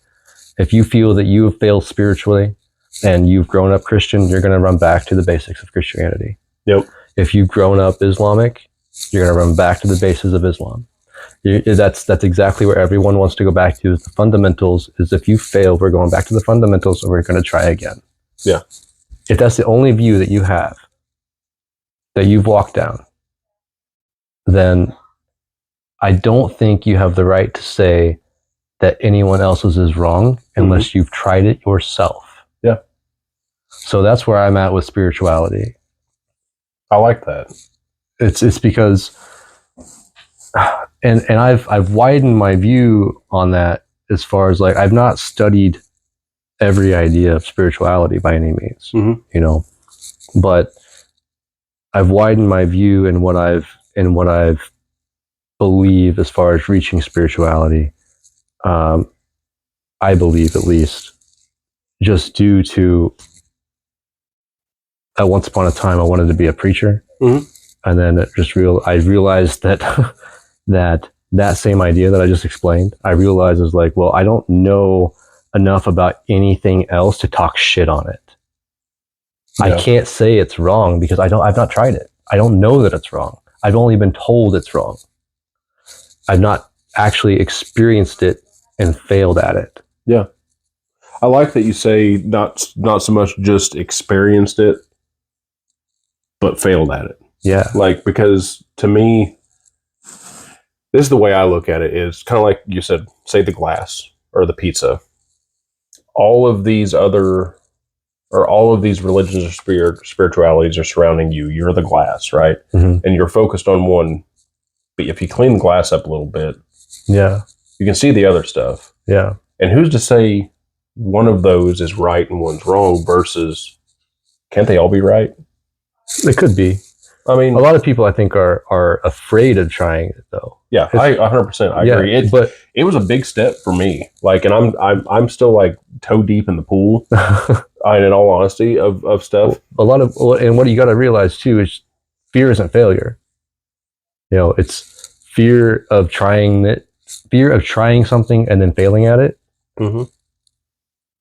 if you feel that you have failed spiritually and you've grown up Christian, you're going to run back to the basics of Christianity. Yep. If you've grown up Islamic, you're going to run back to the bases of Islam. That's exactly where everyone wants to go back to, is the fundamentals. Is if you fail, we're going back to the fundamentals and we're going to try again. Yeah. If that's the only view that you have, that you've walked down, then I don't think you have the right to say that anyone else's is wrong unless you've tried it yourself. Yeah. So that's where I'm at with spirituality. I like that. It's because, and I've widened my view on that as far as, like, I've not studied every idea of spirituality by any means, but I've widened my view in what I've believe as far as reaching spirituality. I believe, at least, just due to, once upon a time I wanted to be a preacher, and then I realized that that same idea that I just explained, I realized is like, well, I don't know enough about anything else to talk shit on it. Yeah. I can't say it's wrong because I've not tried it. I don't know that it's wrong. I've only been told it's wrong. I've not actually experienced it and failed at it. Yeah. I like that you say not so much just experienced it, but failed at it. Yeah. Like, because to me, this is the way I look at it, is kind of like you said, say the glass or the pizza. All of these religions or spiritualities are surrounding you. You're the glass, right? Mm-hmm. And you're focused on one. But if you clean the glass up a little bit, yeah, you can see the other stuff. Yeah. And who's to say one of those is right and one's wrong versus, can't they all be right? It could be. I mean, a lot of people, I think, are afraid of trying it, though. Yeah, I 100% agree. But it was a big step for me. Like, and I'm still like toe deep in the pool. In all honesty, of stuff. And what you got to realize too is fear isn't failure. It's fear of trying something and then failing at it. Mm-hmm.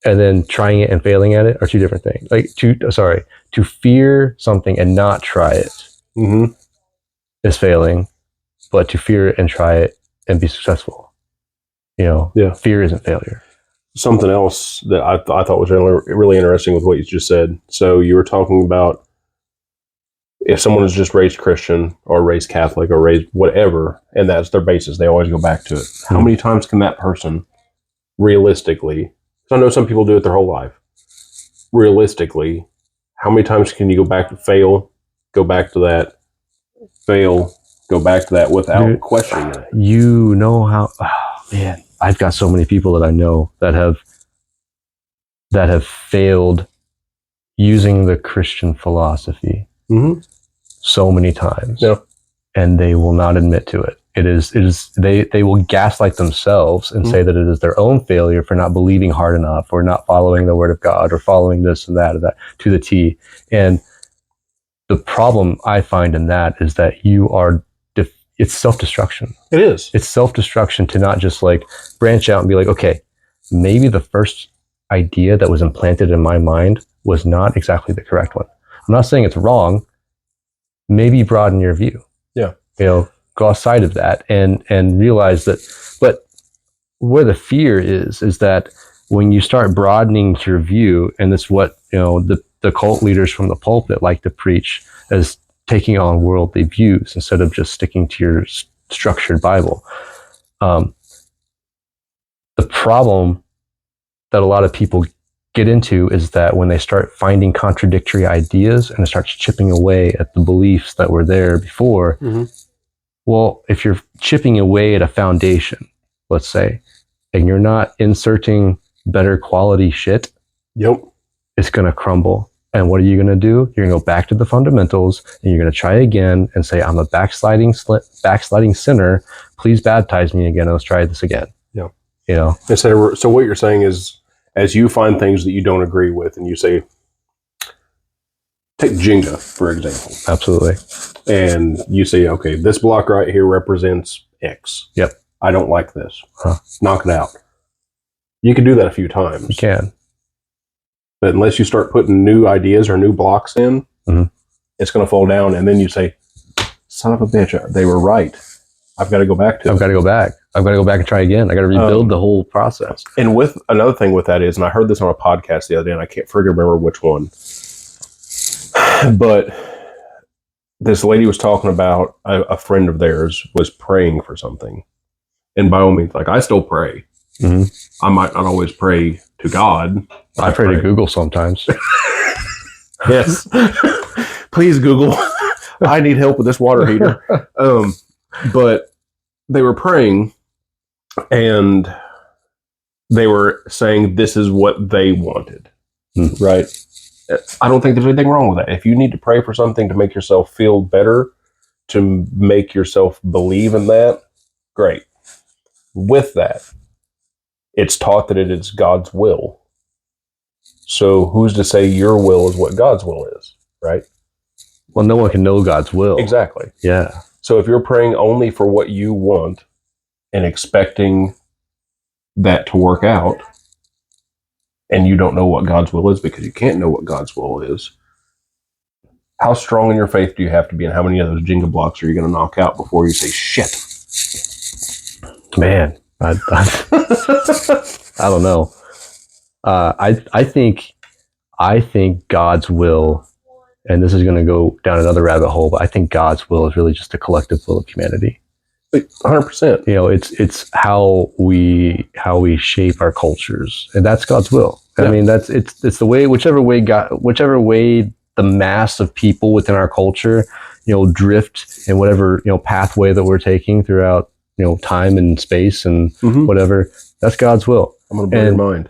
and then trying it and failing at it are two different things. Like to fear something and not try it is failing, but to fear it and try it and be successful, fear isn't failure. Something else that I thought was really interesting with what you just said. So you were talking about if someone is just raised Christian or raised Catholic or raised whatever, and that's their basis, they always go back to it. How many times can that person realistically, because I know some people do it their whole life, realistically, how many times can you go back to fail, go back to that, fail, go back to that without questioning it? You know how, man, I've got so many people that I know that have failed using the Christian philosophy so many times, and they will not admit to it. They will gaslight themselves and say that it is their own failure for not believing hard enough or not following the word of God or following this and that or that to the T. And the problem I find in that is that it's self-destruction. It is. It's self-destruction to not just like branch out and be like, okay, maybe the first idea that was implanted in my mind was not exactly the correct one. I'm not saying it's wrong. Maybe broaden your view. Yeah. Go outside of that and realize that. But where the fear is that when you start broadening your view, and it's what the cult leaders from the pulpit like to preach as taking on worldly views instead of just sticking to your structured Bible. The problem that a lot of people get into is that when they start finding contradictory ideas and it starts chipping away at the beliefs that were there before, well, if you're chipping away at a foundation, let's say, and you're not inserting better quality shit, it's going to crumble. And what are you going to do? You're going to go back to the fundamentals and you're going to try again and say, I'm a backsliding sinner. Please baptize me again. And let's try this again. So what you're saying is, as you find things that you don't agree with and you say, take Jenga, for example. Absolutely. And you say, okay, this block right here represents X. Yep. I don't like this. Knock it out. You can do that a few times. You can. But unless you start putting new ideas or new blocks in, it's going to fall down. And then you say, son of a bitch, they were right. I've got to go back to it. I've got to go back and try again. I got to rebuild the whole process. And with another thing with that is, and I heard this on a podcast the other day, and I can't remember which one, but this lady was talking about a friend of theirs was praying for something. And by all means, like, I still pray. I might not always pray to God. I pray to Google sometimes. Yes. Please, Google. I need help with this water heater. But they were praying and they were saying this is what they wanted. Right? I don't think there's anything wrong with that. If you need to pray for something to make yourself feel better, to make yourself believe in that, great. With that, it's taught that it is God's will. So who's to say your will is what God's will is, right? Well, no one can know God's will. Exactly. Yeah. So if you're praying only for what you want and expecting that to work out, and you don't know what God's will is because you can't know what God's will is, how strong in your faith do you have to be, and how many of those Jenga blocks are you going to knock out before you say, shit? Man, I don't know. I think God's will, and this is going to go down another rabbit hole, but I think God's will is really just the collective will of humanity. 100%. It's how we shape our cultures, and that's God's will. Yeah. I mean, it's the way, whichever way the mass of people within our culture, drift in whatever pathway that we're taking throughout time and space and whatever. That's God's will. I'm going to blow your mind.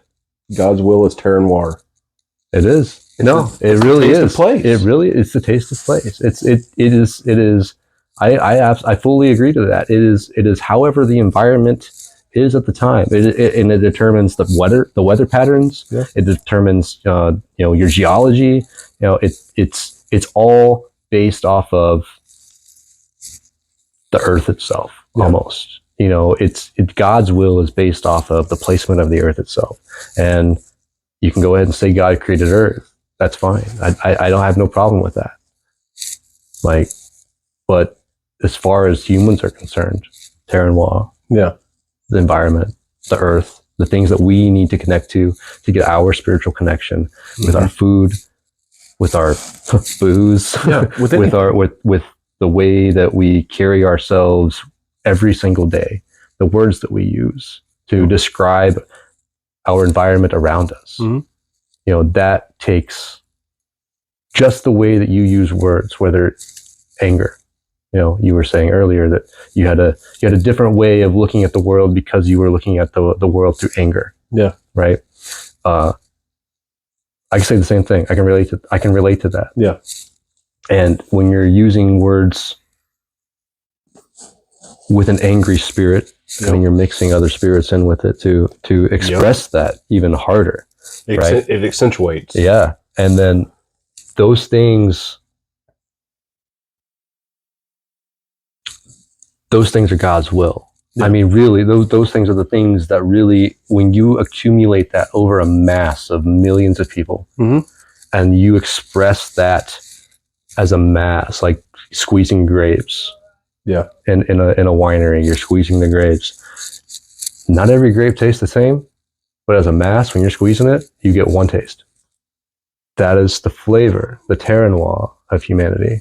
God's will is terra noir. It is. It really is. It really is the taste of place. It is. I fully agree to that. It is however the environment is at the time. And it determines the weather patterns. Yeah. It determines your geology. It's all based off of the earth itself. Yeah. Almost. God's will is based off of the placement of the earth itself. And you can go ahead and say God created Earth. That's fine. I don't have no problem with that. Like, but as far as humans are concerned, terroir, the environment, the earth, the things that we need to connect to get our spiritual connection with our food, with our booze, with the way that we carry ourselves every single day, the words that we use to describe our environment around us. You know, that takes just the way that you use words, whether it's anger. You know, you were saying earlier that you had a different way of looking at the world because you were looking at the world through anger. Yeah. Right. I can say the same thing. I can relate to that. Yeah. And when you're using words with an angry spirit, and you're mixing other spirits in with it to express that even harder. Right? It accentuates. Yeah. And then those things are God's will. Yeah. I mean, really, those things are the things that really, when you accumulate that over a mass of millions of people, and you express that as a mass, like squeezing grapes. Yeah. In a winery, you're squeezing the grapes. Not every grape tastes the same, but as a mass, when you're squeezing it, you get one taste. That is the flavor, the terroir of humanity.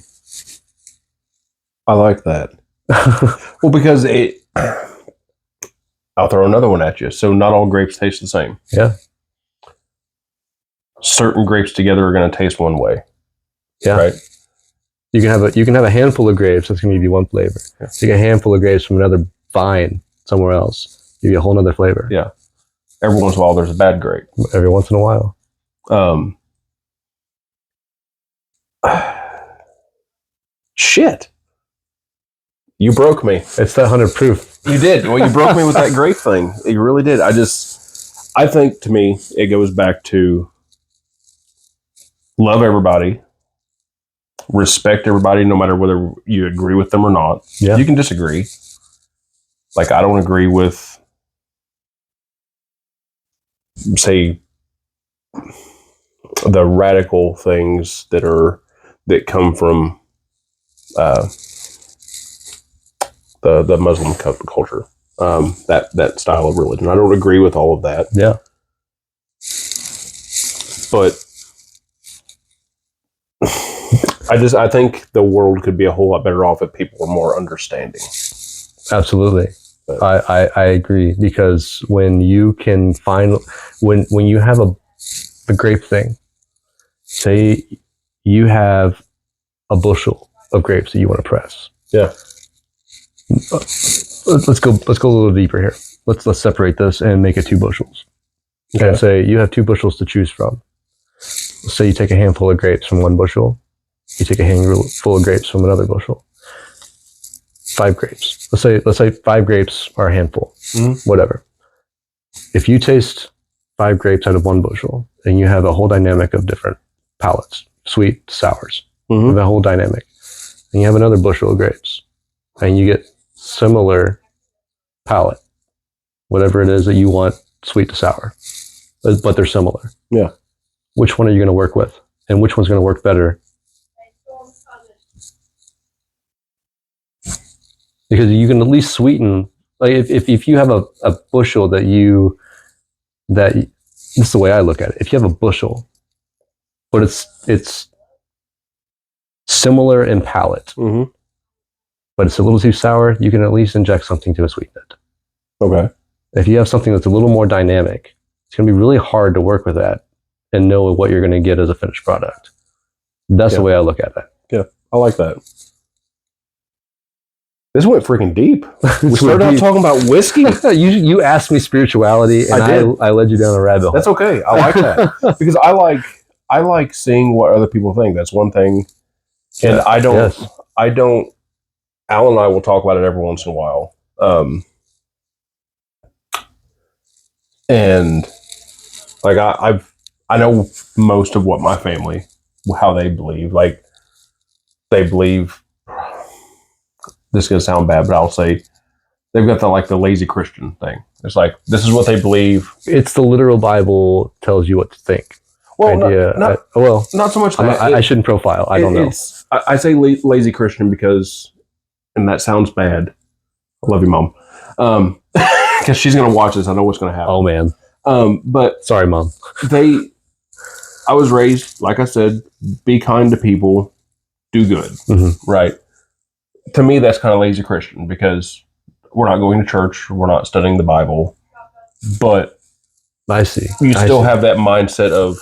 I like that. Well, because I'll throw another one at you. So not all grapes taste the same. Yeah. Certain grapes together are going to taste one way. Yeah. Right. You can have a handful of grapes that's going to give you one flavor. Yeah. You get a handful of grapes from another vine somewhere else, give you a whole other flavor. Yeah. Every once in a while, there's a bad grape. Every once in a while. Shit. You broke me. It's that 100 proof. You did. Well, you broke me with that grape thing. You really did. I think to me, it goes back to love everybody, respect everybody, no matter whether you agree with them or not. Yeah. You can disagree. Like, I don't agree with, say, the radical things that come from the Muslim culture, that style of religion. I don't agree with all of that. Yeah. But I think the world could be a whole lot better off if people were more understanding. Absolutely. I agree, because when you can find, when you have the grape thing, say you have a bushel of grapes that you want to press. Yeah. Let's go a little deeper here. Let's separate this and make it 2 bushels. Okay. And say you have 2 bushels to choose from. Let's say you take a handful of grapes from one bushel. You take a handful of grapes from another bushel. 5 grapes. Let's say 5 grapes are a handful. Whatever. If you taste 5 grapes out of one bushel, and you have a whole dynamic of different palates, sweet, sours, the whole dynamic, and you have another bushel of grapes, and you get similar palate, whatever it is that you want, sweet to sour, but they're similar. Yeah. Which one are you going to work with, and which one's going to work better? Because you can at least sweeten, like if you have a bushel that this is the way I look at it. If you have a bushel, but it's similar in palate, but it's a little too sour, you can at least inject something to sweeten it. Okay. If you have something that's a little more dynamic, it's going to be really hard to work with that and know what you're going to get as a finished product. That's the way I look at it. Yeah, I like that. This went freaking deep. We started out talking about whiskey. You asked me spirituality, and I led you down a rabbit hole. That's okay. I like that because I like seeing what other people think. That's one thing, and I don't. Al and I will talk about it every once in a while, and like I know most of what my family, how they believe. Like, they believe. This is going to sound bad, but I'll say They've got the lazy Christian thing. It's like, this is what they believe. It's the literal Bible tells you what to think. Well, not so much that. I shouldn't profile. I don't know. I say lazy Christian because, and that sounds bad. I love you, Mom. Because she's going to watch this. I know what's going to happen. Oh, man. But sorry, Mom. I was raised, like I said, be kind to people, do good. Mm-hmm. Right. To me, that's kind of lazy Christian because we're not going to church. We're not studying the Bible. But I see. You still have that mindset of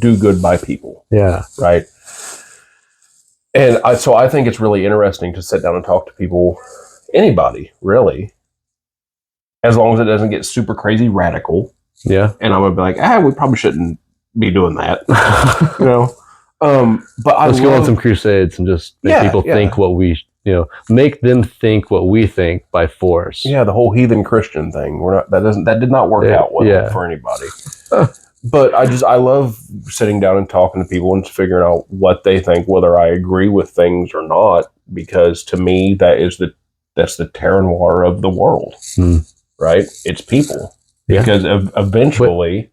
do good by people. Yeah. Right. And so I think it's really interesting to sit down and talk to people, anybody, really, as long as it doesn't get super crazy radical. Yeah. And I'm going to be like, we probably shouldn't be doing that. You know? But let's go on some crusades and just make people think what we, make them think what we think by force. Yeah, the whole heathen Christian thing. That did not work out well for anybody. But I love sitting down and talking to people and figuring out what they think, whether I agree with things or not, because to me that's the terra noir of the world. Right? It's people. Yeah. Because eventually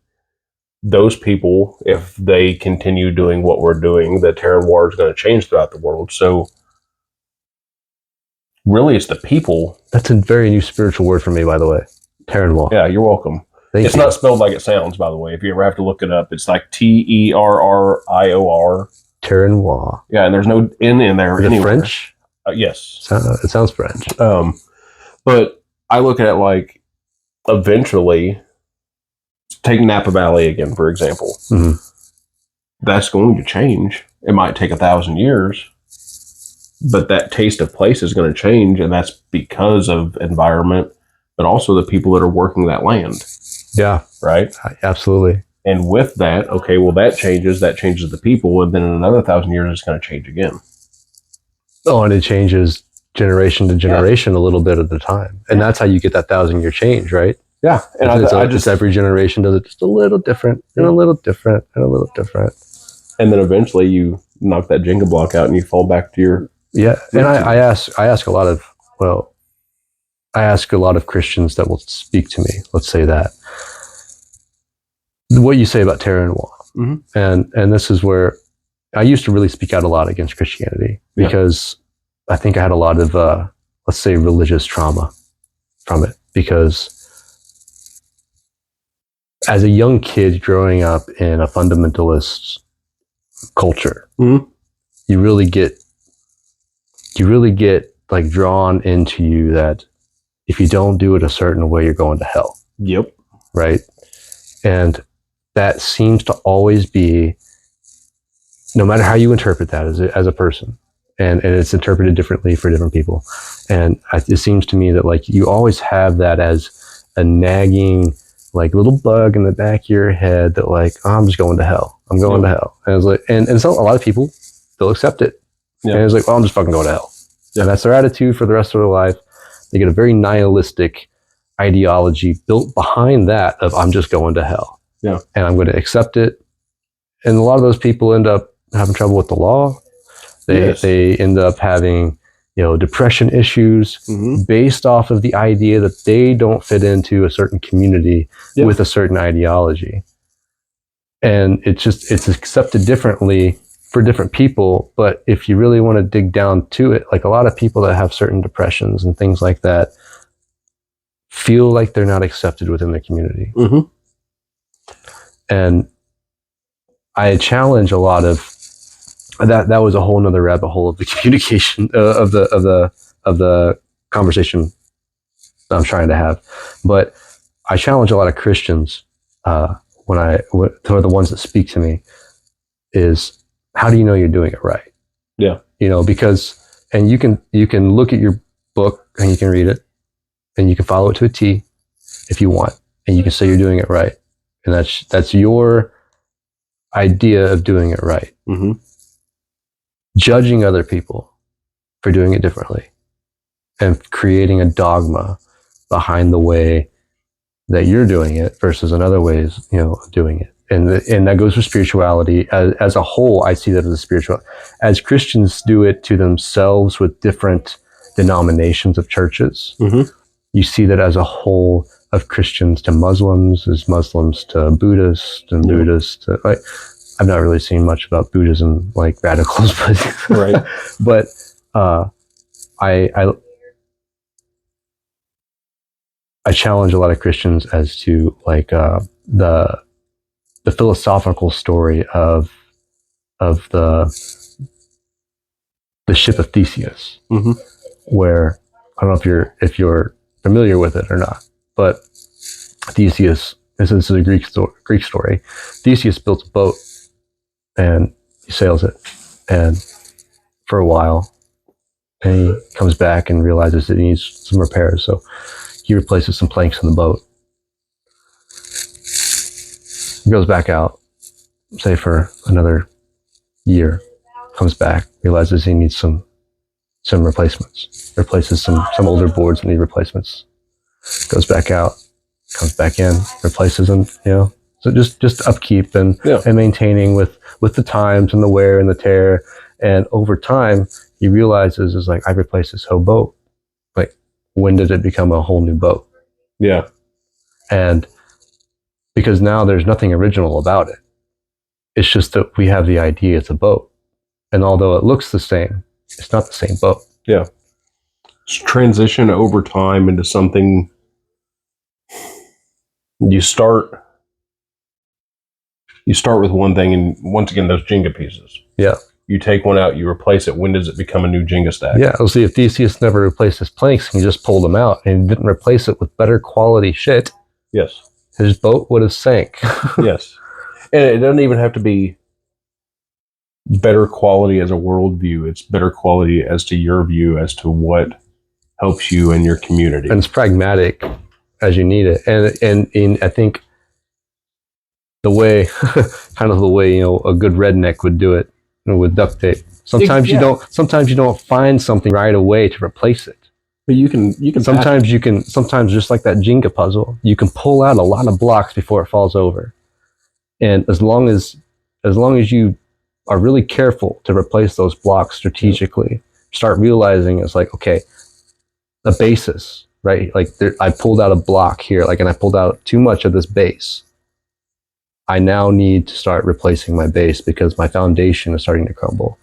those people, if they continue doing what we're doing, the terra noir is going to change throughout the world. So really, it's the people. That's a very new spiritual word for me, by the way. Terra noir. Yeah, you're welcome. It's not spelled like it sounds, by the way. If you ever have to look it up, it's like Terrior. Terra noir. Yeah, and there's no N in there anywhere. French? Yes. It sounds French. But I look at it like, eventually, take Napa Valley again, for example. Mm-hmm. That's going to change. It might take 1,000 years, but that taste of place is going to change, and that's because of environment, but also the people that are working that land. Yeah. Right? Absolutely. And with that, okay, well, that changes the people, and then in another 1,000 years, it's going to change again. Oh, and it changes generation to generation a little bit at a time. And that's how you get that 1,000-year change, right? Yeah. And I just every generation does it just a little different, and a little different, and a little different. And then eventually you knock that Jenga block out and you fall back to your... Yeah. And I ask a lot of Christians that will speak to me. Let's say that. What you say about terra noir. Mm-hmm. And this is where I used to really speak out a lot against Christianity because I think I had a lot of, let's say, religious trauma from it. Because as a young kid growing up in a fundamentalist culture, mm-hmm. you really get like drawn into you that if you don't do it a certain way, you're going to hell. Yep. Right. And that seems to always be, no matter how you interpret that as a person, and it's interpreted differently for different people. And it seems to me that like you always have that as a nagging, like little bug in the back of your head that like, oh, I'm just going to hell. I'm going to hell. And it's like, and so a lot of people, they'll accept it. Yeah. And it's like, well, I'm just fucking going to hell. Yeah. And that's their attitude for the rest of their life. They get a very nihilistic ideology built behind that of I'm just going to hell. Yeah. And I'm going to accept it. And a lot of those people end up having trouble with the law. They end up having, depression issues based off of the idea that they don't fit into a certain community with a certain ideology. And it's accepted differently for different people. But if you really want to dig down to it, like a lot of people that have certain depressions and things like that feel like they're not accepted within the community. Mm-hmm. And I challenge a lot of that was a whole nother rabbit hole of the communication of the conversation that I'm trying to have. But I challenge a lot of Christians to the ones that speak to me is, how do you know you're doing it right? Yeah. Because, and you can look at your book and you can read it and you can follow it to a T if you want, and you can say you're doing it right. And that's your idea of doing it right. Mm-hmm. Judging other people for doing it differently and creating a dogma behind the way that you're doing it versus another ways, doing it. And that goes for spirituality as a whole. I see that as a spiritual, as Christians do it to themselves with different denominations of churches. Mm-hmm. you see that as a whole of Christians to Muslims, as Muslims to Buddhists, and Buddhists to, like, I've not really seen much about Buddhism, like radicals, but Right. but I challenge a lot of Christians as to like the philosophical story of the ship of Theseus, where I don't know if you're familiar with it or not, but Theseus, this is a Greek story. Theseus built a boat and he sails it, and for a while, and he comes back and realizes that he needs some repairs, so he replaces some planks in the boat. He goes back out, say for another year, comes back, realizes he needs some replacements, replaces some older boards that need replacements, goes back out, comes back in, replaces them, so just upkeep and maintaining with the times and the wear and the tear. And over time he realizes, is like, I've replaced this whole boat, like, when did it become a whole new boat? And because now there's nothing original about it, it's just that we have the idea it's a boat, and although it looks the same, it's not the same boat. It's transition over time into something. You start with one thing, and once again, those Jenga pieces. You take one out, you replace it. When does it become a new Jenga stack? We'll see. If Theseus never replaced his planks, he just pulled them out and didn't replace it with better quality shit, his boat would have sank. Yes. And it doesn't even have to be better quality as a worldview. It's better quality as to your view, as to what helps you and your community. And it's pragmatic as you need it. And I think the way, kind of the way, a good redneck would do it, with duct tape. Sometimes you don't find something right away to replace it. But you can sometimes just like that Jenga puzzle, you can pull out a lot of blocks before it falls over. And as long as you are really careful to replace those blocks strategically, start realizing it's like, okay, the basis, right? Like I pulled out a block here, like, and I pulled out too much of this base. I now need to start replacing my base because my foundation is starting to crumble.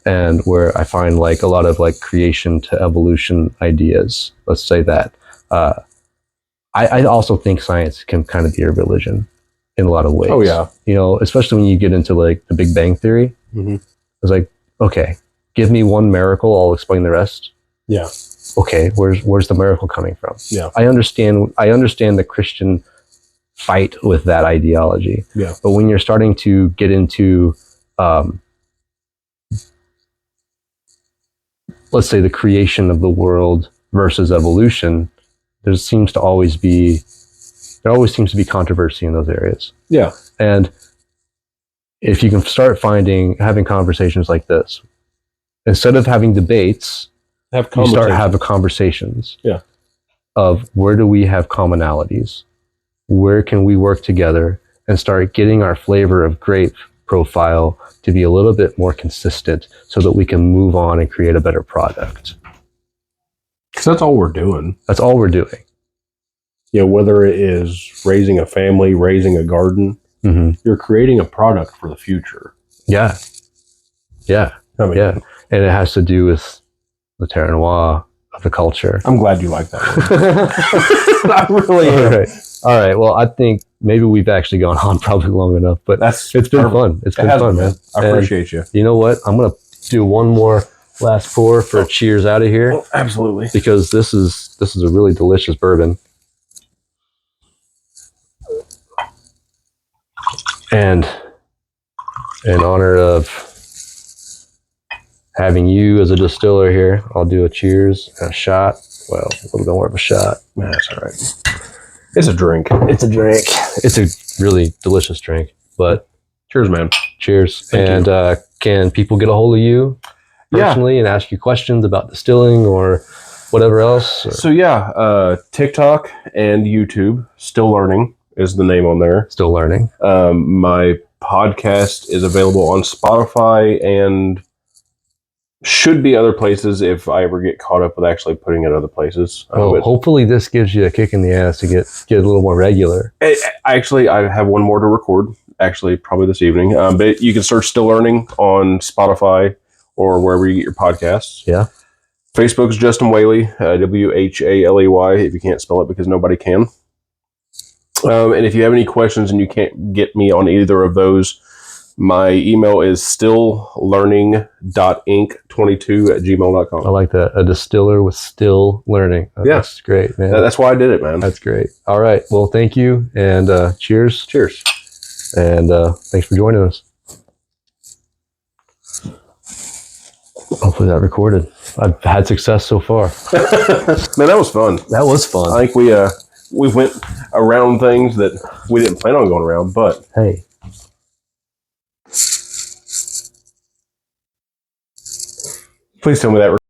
And where I find like a lot of like creation to evolution ideas, let's say that, I also think science can kind of be a religion in a lot of ways. Especially when you get into like the Big Bang Theory. It's like, okay, give me one miracle, I'll explain the rest. Okay, where's the miracle coming from? I understand the Christian fight with that ideology. But when you're starting to get into let's say the creation of the world versus evolution, there always seems to be controversy in those areas. And if you can start having conversations like this, instead of having debates, you start having conversations of where do we have commonalities? Where can we work together and start getting our flavor of grape profile to be a little bit more consistent so that we can move on and create a better product? Because that's all we're doing. That's all we're doing. Whether it is raising a family, raising a garden, you're creating a product for the future. And it has to do with the terra noir of the culture. I'm glad you like that one. I really am. All right. Well, I think maybe we've actually gone on probably long enough, but it's been fun. It's been fun, man. I appreciate you. You know what? I'm going to do one more last pour for a cheers out of here. Absolutely. Because this is a really delicious bourbon. And in honor of having you as a distiller here, I'll do a cheers and a shot. Well, a little bit more of a shot. That's all right. It's a drink. It's a drink. It's a really delicious drink. But cheers, man. Cheers. Thank you. Can people get a hold of you personally and ask you questions about distilling or whatever else? Or? So TikTok and YouTube, Still Learning is the name on there. Still Learning. My podcast is available on Spotify and Should be other places if I ever get caught up with actually putting it other places. Well, hopefully this gives you a kick in the ass to get a little more regular. Actually, I have one more to record. Actually, probably this evening. But you can search Still Learning on Spotify or wherever you get your podcasts. Yeah. Facebook's Justin Whaley, Whaley, if you can't spell it because nobody can. And if you have any questions and you can't get me on either of those, my email is stilllearning.inc22@gmail.com. I like that. A distiller with still learning. That's great, man. That's why I did it, man. That's great. All right. Well, thank you. And cheers. Cheers. And thanks for joining us. Hopefully that recorded. I've had success so far. Man, that was fun. That was fun. I think we went around things that we didn't plan on going around, but hey. Please tell me that